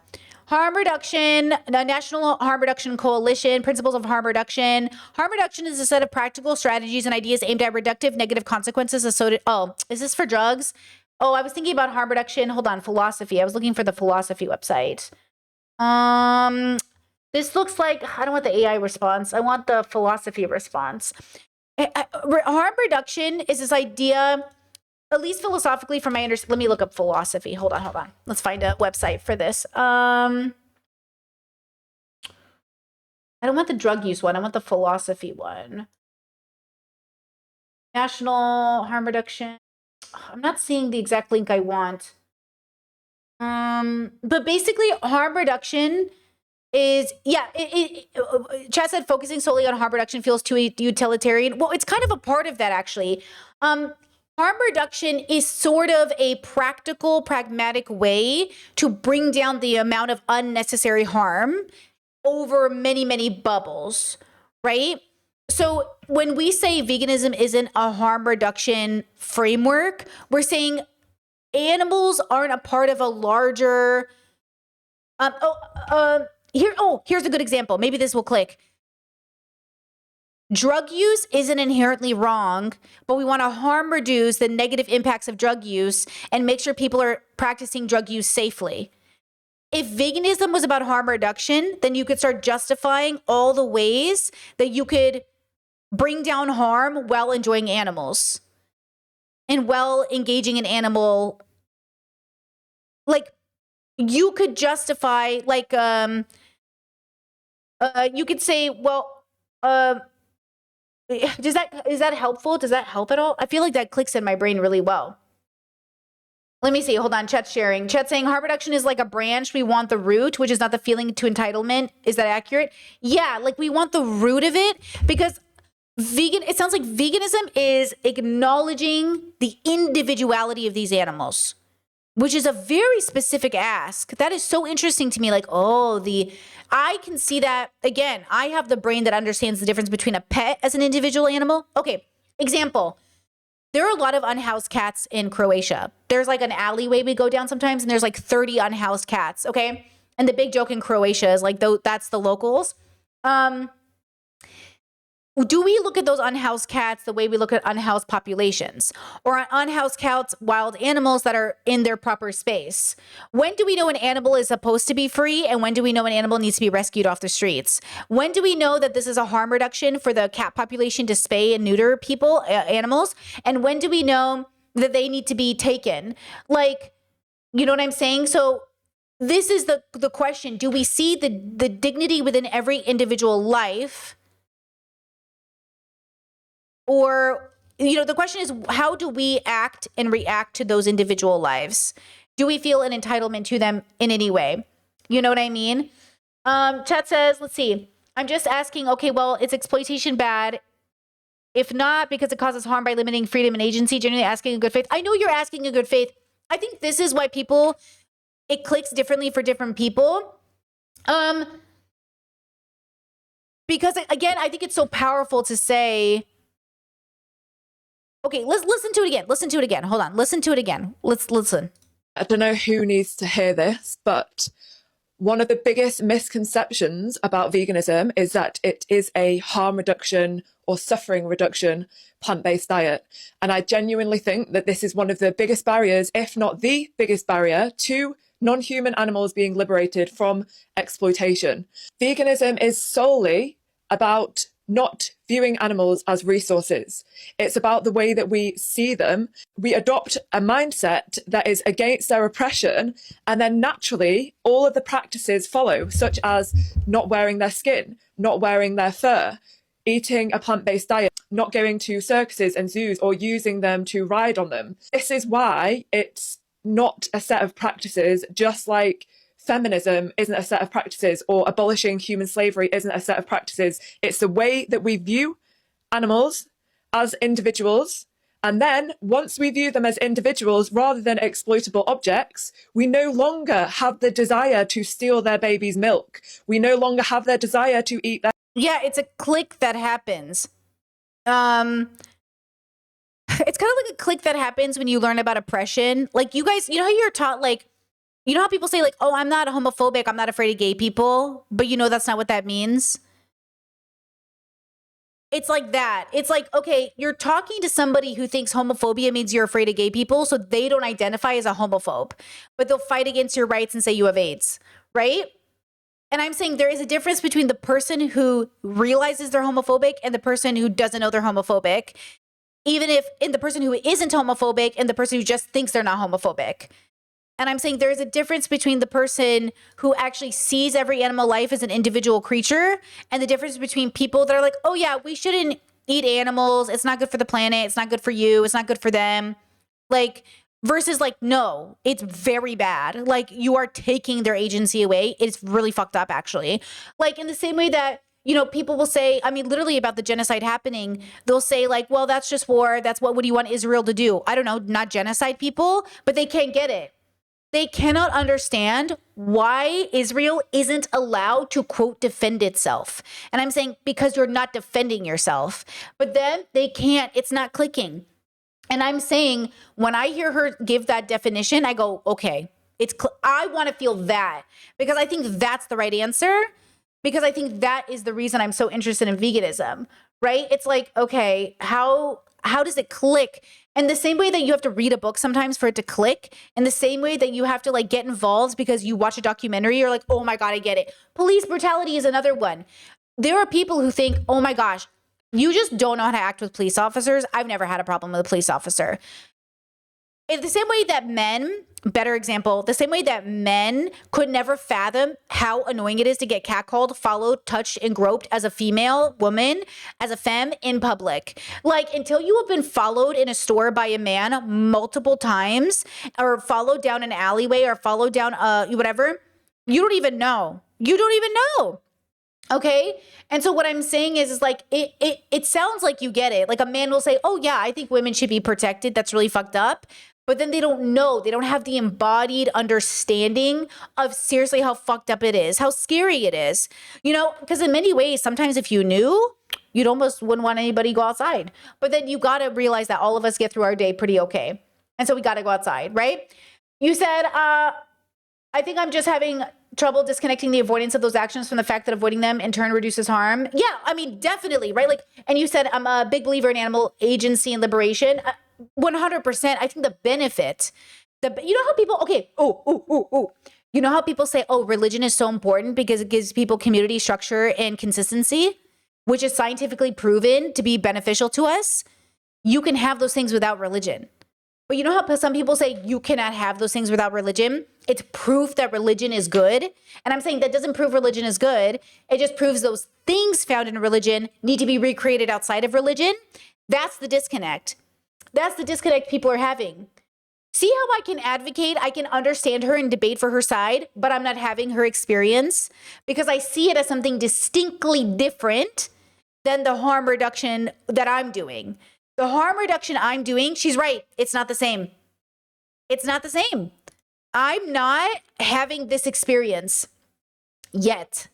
Harm reduction, the National Harm Reduction Coalition, principles of harm reduction. Harm reduction is a set of practical strategies and ideas aimed at reductive negative consequences associated. Oh, is this for drugs? Oh, I was thinking about harm reduction. Hold on, philosophy. I was looking for the philosophy website. This looks like, I don't want the AI response. I want the philosophy response. Harm reduction is this idea, at least philosophically from my understanding. Let me look up philosophy. Hold on. Let's find a website for this. I don't want the drug use one. I want the philosophy one. National harm reduction. I'm not seeing the exact link I want. But basically harm reduction is, Chad said focusing solely on harm reduction feels too utilitarian. Well, it's kind of a part of that actually. Harm reduction is sort of a practical, pragmatic way to bring down the amount of unnecessary harm over many, many bubbles, right? So when we say veganism isn't a harm reduction framework, we're saying animals aren't a part of a larger, here's a good example. Maybe this will click. Drug use isn't inherently wrong, but we want to harm reduce the negative impacts of drug use and make sure people are practicing drug use safely. If veganism was about harm reduction, then you could start justifying all the ways that you could bring down harm while enjoying animals and while engaging in animal. Like, you could justify, like, you could say, well, is that helpful? Does that help at all? I feel like that clicks in my brain really well. Let me see. Hold on. Chat's sharing. Chat saying harm reduction is like a branch. We want the root, which is not the feeling to entitlement. Is that accurate? Yeah, like we want the root of it, because it sounds like veganism is acknowledging the individuality of these animals, which is a very specific ask. That is so interesting to me. Like, I can see that. Again, I have the brain that understands the difference between a pet as an individual animal. Okay, example. There are a lot of unhoused cats in Croatia. There's like an alleyway we go down sometimes, and there's like 30 unhoused cats, okay? And the big joke in Croatia is like, that's the locals. Do we look at those unhoused cats the way we look at unhoused populations, or unhoused cats, wild animals that are in their proper space? When do we know an animal is supposed to be free, and when do we know an animal needs to be rescued off the streets? When do we know that this is a harm reduction for the cat population to spay and neuter animals? And when do we know that they need to be taken? Like, you know what I'm saying? So this is the question. Do we see the dignity within every individual life? Or, the question is, how do we act and react to those individual lives? Do we feel an entitlement to them in any way? You know what I mean? Chat says, let's see. I'm just asking, okay, well, is exploitation bad? If not, because it causes harm by limiting freedom and agency, genuinely asking in good faith. I know you're asking in good faith. I think this is why it clicks differently for different people. Because again, I think it's so powerful to say, okay, let's listen to it again. Listen to it again. Hold on. Listen to it again. Let's listen. I don't know who needs to hear this, but one of the biggest misconceptions about veganism is that it is a harm reduction or suffering reduction plant-based diet. And I genuinely think that this is one of the biggest barriers, if not the biggest barrier, to non-human animals being liberated from exploitation. Veganism is solely about not viewing animals as resources. It's about the way that we see them. We adopt a mindset that is against their oppression, and then naturally all of the practices follow, such as not wearing their skin, not wearing their fur, eating a plant-based diet, not going to circuses and zoos or using them to ride on them. This is why it's not a set of practices, just like feminism isn't a set of practices, or abolishing human slavery isn't a set of practices. It's the way that we view animals as individuals. And then once we view them as individuals rather than exploitable objects, we no longer have the desire to steal their baby's milk. We no longer have their desire to eat their... Yeah, it's a click that happens. It's kind of like a click that happens when you learn about oppression. Like, you guys, how you're taught, like, you know how people say, like, oh, I'm not homophobic, I'm not afraid of gay people, but that's not what that means? It's like that. It's like, okay, you're talking to somebody who thinks homophobia means you're afraid of gay people, so they don't identify as a homophobe, but they'll fight against your rights and say you have AIDS, right? And I'm saying there is a difference between the person who realizes they're homophobic and the person who doesn't know they're homophobic, in the person who isn't homophobic and the person who just thinks they're not homophobic. And I'm saying there is a difference between the person who actually sees every animal life as an individual creature, and the difference between people that are like, oh yeah, we shouldn't eat animals. It's not good for the planet. It's not good for you. It's not good for them. Like, versus like, no, it's very bad. Like, you are taking their agency away. It's really fucked up, actually. Like, in the same way that, people will say, literally about the genocide happening, they'll say like, well, that's just war. What do you want Israel to do? I don't know, not genocide people, but they can't get it. They cannot understand why Israel isn't allowed to, quote, defend itself. And I'm saying, because you're not defending yourself. But then they can't. It's not clicking. And I'm saying, when I hear her give that definition, I go, okay, I want to feel that, because I think that's the right answer, because I think that is the reason I'm so interested in veganism, right? It's like, okay, how does it click? And the same way that you have to read a book sometimes for it to click, and the same way that you have to like get involved because you watch a documentary, you're like, oh my God, I get it. Police brutality is another one. There are people who think, oh my gosh, you just don't know how to act with police officers. I've never had a problem with a police officer. in the same way that men, better example, the same way that men could never fathom how annoying it is to get catcalled, followed, touched, and groped as a female woman, as a femme in public. Like, until you have been followed in a store by a man multiple times, or followed down an alleyway, or followed down whatever, you don't even know. You don't even know. Okay. And so what I'm saying is like, it sounds like you get it. Like a man will say, oh yeah, I think women should be protected. That's really fucked up. But then they don't know. They don't have the embodied understanding of seriously how fucked up it is, how scary it is, you know, because in many ways, sometimes if you knew, you'd almost wouldn't want anybody to go outside. But then you got to realize that all of us get through our day pretty okay. And so we got to go outside, right? You said, I think I'm just having trouble disconnecting the avoidance of those actions from the fact that avoiding them in turn reduces harm. Yeah, I mean, definitely, right? Like, and you said I'm a big believer in animal agency and liberation. 100%. I think the benefit, you know how people, okay, you know how people say, oh, religion is so important because it gives people community structure and consistency, which is scientifically proven to be beneficial to us. You can have those things without religion. But you know how some people say you cannot have those things without religion? It's proof that religion is good. And I'm saying that doesn't prove religion is good. It just proves those things found in religion need to be recreated outside of religion. That's the disconnect. That's the disconnect people are having. See how I can advocate, I can understand her and debate for her side, but I'm not having her experience because I see it as something distinctly different than the harm reduction that I'm doing. The harm reduction I'm doing, she's right, it's not the same. It's not the same. I'm not having this experience yet.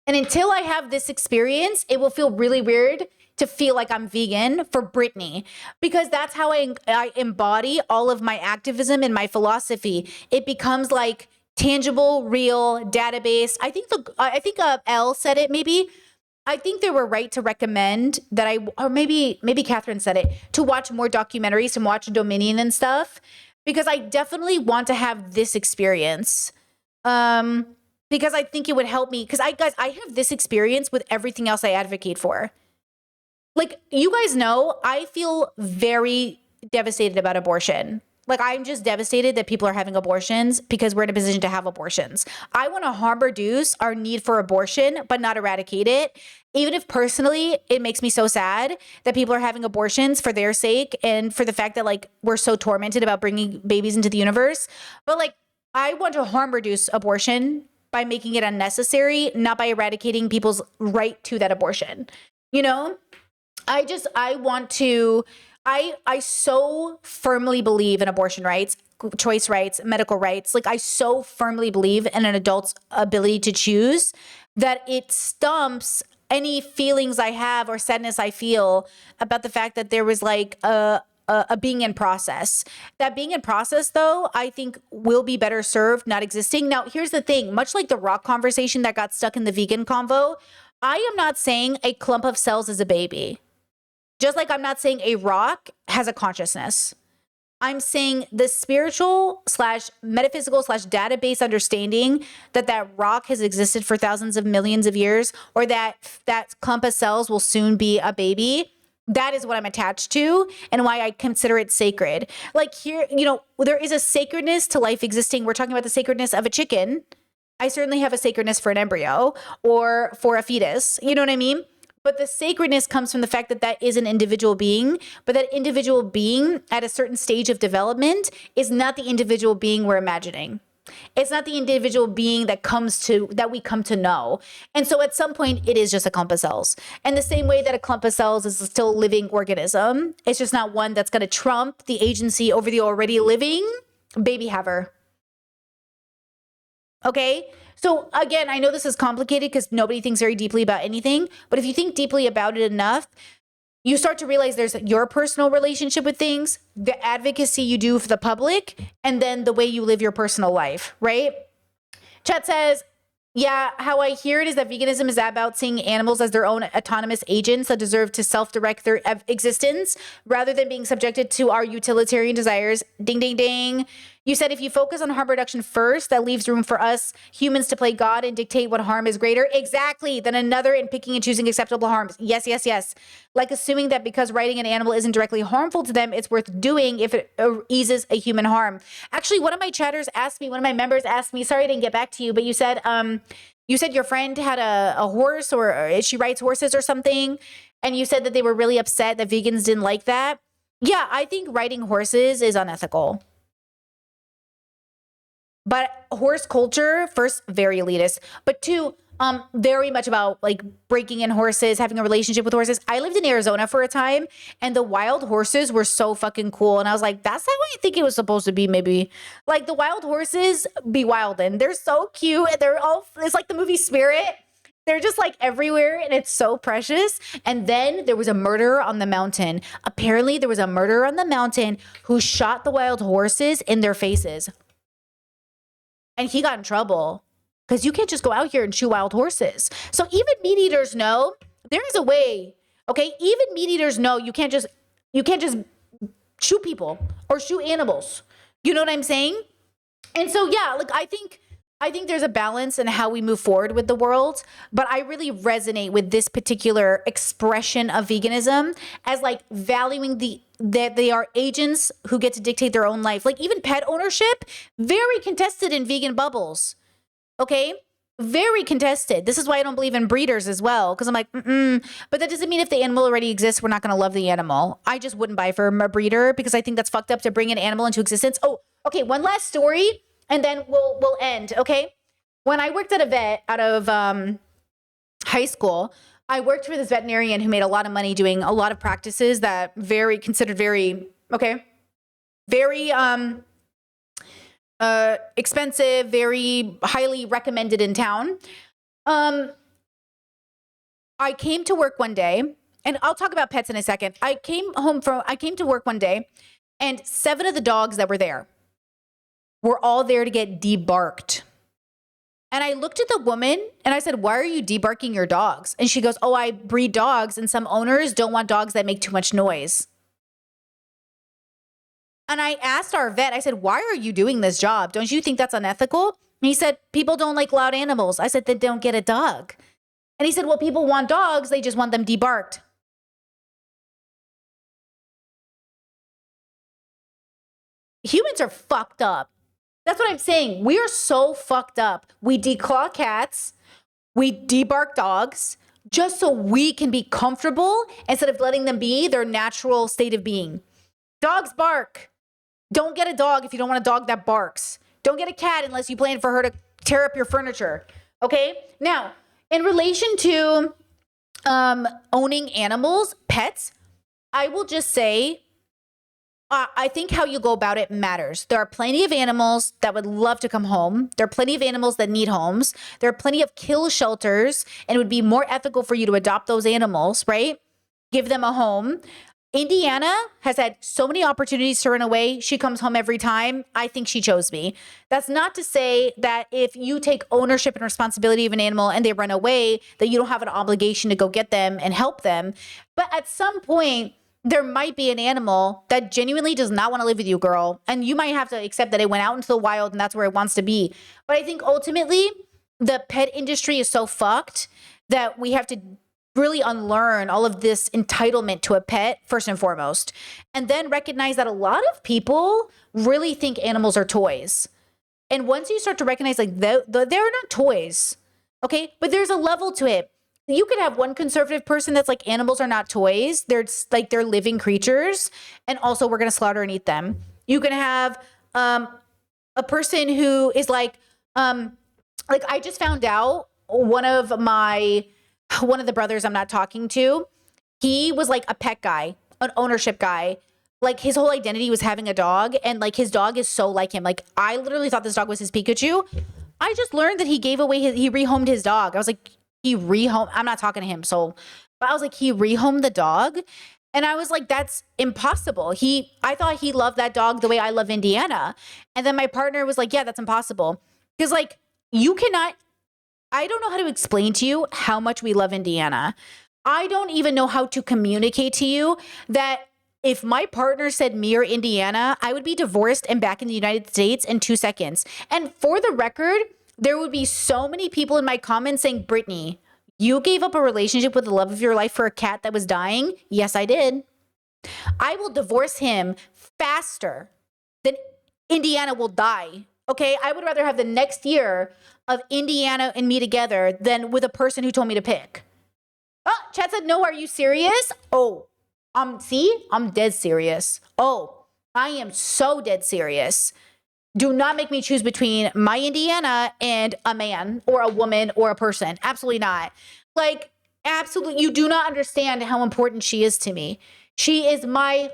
And until I have this experience, it will feel really weird to feel like I'm vegan for Brittany, because that's how I embody all of my activism and my philosophy. It becomes like tangible, real, database. I think Elle said it maybe. I think they were right to recommend that or maybe Catherine said it, to watch more documentaries and watch Dominion and stuff, because I definitely want to have this experience. Because I think it would help me, because I have this experience with everything else I advocate for. Like, you guys know, I feel very devastated about abortion. Like, I'm just devastated that people are having abortions because we're in a position to have abortions. I want to harm reduce our need for abortion, but not eradicate it. Even if personally, it makes me so sad that people are having abortions for their sake and for the fact that, like, we're so tormented about bringing babies into the universe. But, like, I want to harm reduce abortion by making it unnecessary, not by eradicating people's right to that abortion. You know? I so firmly believe in abortion rights, choice rights, medical rights. Like, I so firmly believe in an adult's ability to choose that it stumps any feelings I have or sadness I feel about the fact that there was like a being in process. That being in process, though, I think will be better served not existing. Now, here's the thing. Much like the rock conversation that got stuck in the vegan convo, I am not saying a clump of cells is a baby. Just like I'm not saying a rock has a consciousness. I'm saying the spiritual / metaphysical / database understanding that rock has existed for thousands of millions of years, or that clump of cells will soon be a baby. That is what I'm attached to and why I consider it sacred. Like, here, you know, there is a sacredness to life existing. We're talking about the sacredness of a chicken. I certainly have a sacredness for an embryo or for a fetus. You know what I mean? But the sacredness comes from the fact that that is an individual being, but that individual being at a certain stage of development is not the individual being we're imagining. It's not the individual being that we come to know. And so at some point, it is just a clump of cells. And the same way that a clump of cells is still a living organism, it's just not one that's going to trump the agency over the already living baby haver. Okay? So again, I know this is complicated because nobody thinks very deeply about anything, but if you think deeply about it enough, you start to realize there's your personal relationship with things, the advocacy you do for the public, and then the way you live your personal life, right? Chat says, yeah, how I hear it is that veganism is about seeing animals as their own autonomous agents that deserve to self-direct their existence rather than being subjected to our utilitarian desires. Ding, ding, ding. You said if you focus on harm reduction first, that leaves room for us humans to play God and dictate what harm is greater. Exactly. Than another in picking and choosing acceptable harms. Yes, yes, yes. Like assuming that because writing an animal isn't directly harmful to them, it's worth doing if it eases a human harm. Actually, one of my chatters asked me, one of my members asked me, sorry I didn't get back to you, but you said your friend had a horse, or she rides horses or something. And you said that they were really upset that vegans didn't like that. Yeah, I think riding horses is unethical. But horse culture, first, very elitist. But two, very much about like breaking in horses, having a relationship with horses. I lived in Arizona for a time, and the wild horses were so fucking cool. And I was like, that's not what I think it was supposed to be, maybe. Like the wild horses be wildin'. They're so cute. And it's like the movie Spirit. They're just like everywhere, and it's so precious. And then there was a murderer on the mountain. Apparently, there was a murderer on the mountain who shot the wild horses in their faces. And he got in trouble because you can't just go out here and shoot wild horses. So even meat eaters know there is a way. Okay, even meat eaters know you can't just shoot people or shoot animals. You know what I'm saying? And so yeah, like I think there's a balance in how we move forward with the world, but I really resonate with this particular expression of veganism as like valuing that they are agents who get to dictate their own life. Like even pet ownership, very contested in vegan bubbles. Okay? Very contested. This is why I don't believe in breeders as well, because I'm like, but that doesn't mean if the animal already exists, we're not going to love the animal. I just wouldn't buy from a breeder because I think that's fucked up to bring an animal into existence. Oh, okay, one last story. And then we'll end, okay? When I worked at a vet out of high school, I worked for this veterinarian who made a lot of money doing a lot of practices that considered very expensive, very highly recommended in town. I came to work one day, and I'll talk about pets in a second. I came to work one day, and 7 of the dogs that were there were all there to get debarked. And I looked at the woman and I said, why are you debarking your dogs? And she goes, oh, I breed dogs and some owners don't want dogs that make too much noise. And I asked our vet, I said, why are you doing this job? Don't you think that's unethical? And he said, people don't like loud animals. I said, then don't get a dog. And he said, well, people want dogs. They just want them debarked. Humans are fucked up. That's what I'm saying. We are so fucked up. We declaw cats, we debark dogs just so we can be comfortable instead of letting them be their natural state of being. Dogs bark. Don't get a dog if you don't want a dog that barks. Don't get a cat unless you plan for her to tear up your furniture. Okay? Now, in relation to owning animals, pets, I will just say, I think how you go about it matters. There are plenty of animals that would love to come home. There are plenty of animals that need homes. There are plenty of kill shelters, and it would be more ethical for you to adopt those animals, right? Give them a home. Indiana has had so many opportunities to run away. She comes home every time. I think she chose me. That's not to say that if you take ownership and responsibility of an animal and they run away, that you don't have an obligation to go get them and help them. But at some point, there might be an animal that genuinely does not want to live with you, girl. And you might have to accept that it went out into the wild and that's where it wants to be. But I think ultimately the pet industry is so fucked that we have to really unlearn all of this entitlement to a pet first and foremost. And then recognize that a lot of people really think animals are toys. And once you start to recognize like they're not toys, okay? But there's a level to it. You could have one conservative person that's like, animals are not toys. They're living creatures. And also we're going to slaughter and eat them. You can have a person who is like I just found out one of the brothers I'm not talking to, he was like a pet guy, an ownership guy. Like his whole identity was having a dog, and like his dog is so like him. Like I literally thought this dog was his Pikachu. I just learned that he rehomed his dog. I was like, I'm not talking to him, so, but I was like, he rehomed the dog. And I was like, that's impossible. I thought he loved that dog the way I love Indiana. And then my partner was like, yeah, that's impossible. Because like, I don't know how to explain to you how much we love Indiana. I don't even know how to communicate to you that if my partner said me or Indiana, I would be divorced and back in the United States in 2 seconds. And for the record, there would be so many people in my comments saying, Brittany, you gave up a relationship with the love of your life for a cat that was dying? Yes, I did. I will divorce him faster than Indiana will die. Okay, I would rather have the next year of Indiana and me together than with a person who told me to pick. Oh, Chad said, no, are you serious? Oh, I'm dead serious. Oh, I am so dead serious. Do not make me choose between my Indiana and a man or a woman or a person. Absolutely not. Like, absolutely, you do not understand how important she is to me. She is my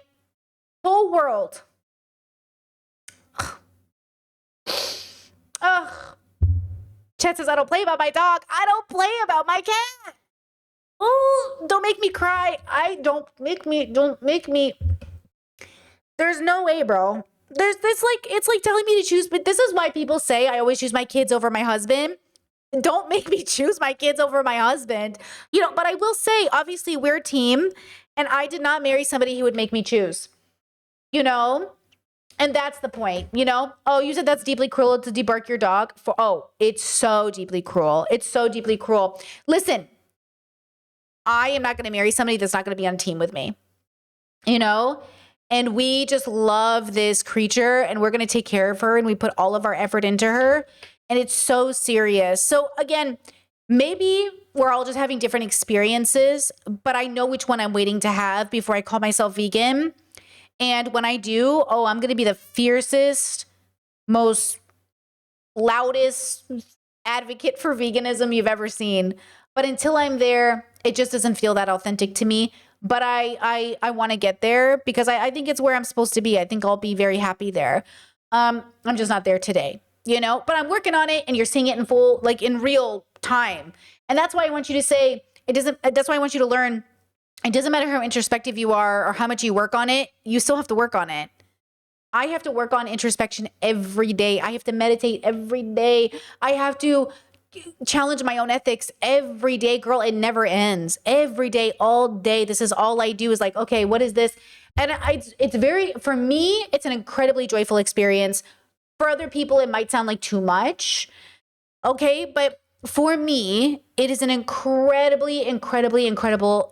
whole world. Ugh. Chet says, I don't play about my dog. I don't play about my cat. Oh, don't make me cry. Don't make me. There's no way, bro. It's like telling me to choose, but this is why people say I always choose my kids over my husband. Don't make me choose my kids over my husband. You know, but I will say, obviously, we're a team, and I did not marry somebody who would make me choose. You know? And that's the point, you know? Oh, you said that's deeply cruel to debark your dog? It's so deeply cruel. It's so deeply cruel. Listen, I am not going to marry somebody that's not going to be on a team with me, you know? And we just love this creature and we're going to take care of her and we put all of our effort into her. And it's so serious. So again, maybe we're all just having different experiences, but I know which one I'm waiting to have before I call myself vegan. And when I do, I'm going to be the fiercest, most loudest advocate for veganism you've ever seen. But until I'm there, it just doesn't feel that authentic to me. But I want to get there because I think it's where I'm supposed to be. I think I'll be very happy there. I'm just not there today, you know, but I'm working on it and you're seeing it in full, like in real time. And that's why I want you to say, that's why I want you to learn. It doesn't matter how introspective you are or how much you work on it, you still have to work on it. I have to work on introspection every day. I have to meditate every day. I have to challenge my own ethics every day, girl. It never ends. Every day, all day. This is all I do is like, okay, what is this? And it's very, for me, it's an incredibly joyful experience. For other people, it might sound like too much. Okay, but for me, it is an incredible,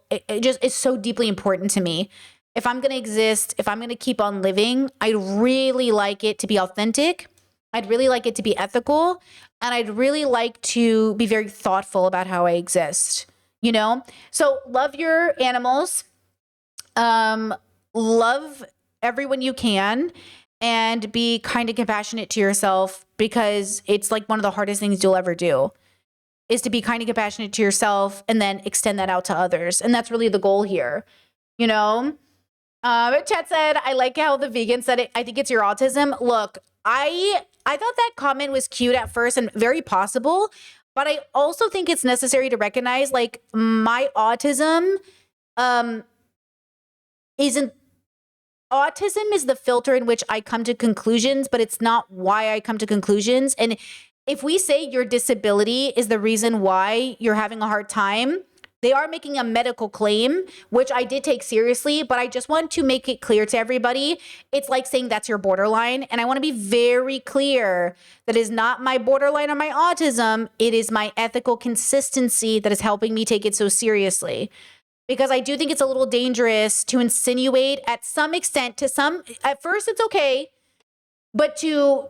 it's so deeply important to me. If I'm going to exist, if I'm going to keep on living, I'd really like it to be authentic. I'd really like it to be ethical. And I'd really like to be very thoughtful about how I exist, you know? So love your animals. Love everyone you can. And be kind and compassionate to yourself because it's like one of the hardest things you'll ever do. Is to be kind and compassionate to yourself and then extend that out to others. And that's really the goal here, you know? Chat said, I like how the vegan said it. I think it's your autism. Look, I thought that comment was cute at first and very possible, but I also think it's necessary to recognize like my autism autism is the filter in which I come to conclusions, but it's not why I come to conclusions. And if we say your disability is the reason why you're having a hard time, they are making a medical claim, which I did take seriously, but I just want to make it clear to everybody. It's like saying that's your borderline. And I want to be very clear that is not my borderline or my autism. It is my ethical consistency that is helping me take it so seriously. Because I do think it's a little dangerous to insinuate at some extent at first it's okay, but to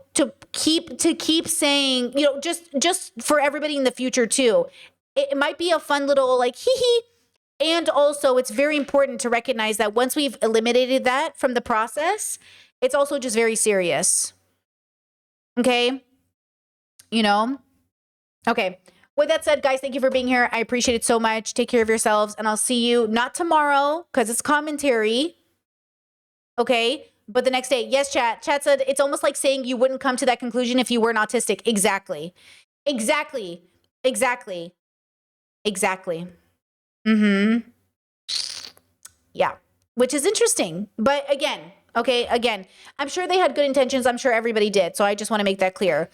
keep saying, you know, just for everybody in the future too, it might be a fun little like hee hee. And also it's very important to recognize that once we've eliminated that from the process, it's also just very serious. Okay. You know? Okay. With that said, guys, thank you for being here. I appreciate it so much. Take care of yourselves and I'll see you not tomorrow because it's commentary. Okay. But the next day, yes, chat. Chat said it's almost like saying you wouldn't come to that conclusion if you weren't autistic. Exactly. Yeah. Which is interesting. But again, I'm sure they had good intentions. I'm sure everybody did. So I just want to make that clear.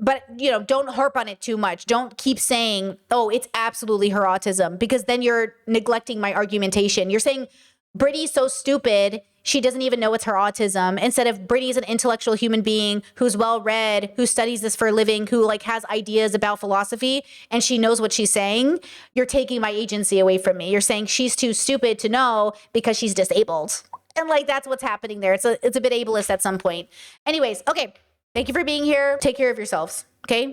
But, you know, don't harp on it too much. Don't keep saying, oh, it's absolutely her autism, because then you're neglecting my argumentation. You're saying Brittany's so stupid, she doesn't even know it's her autism. Instead of Brittany's an intellectual human being who's well-read, who studies this for a living, who like has ideas about philosophy, and she knows what she's saying, you're taking my agency away from me. You're saying she's too stupid to know because she's disabled. And like, that's what's happening there. It's a bit ableist at some point. Anyways, okay. Thank you for being here. Take care of yourselves. Okay.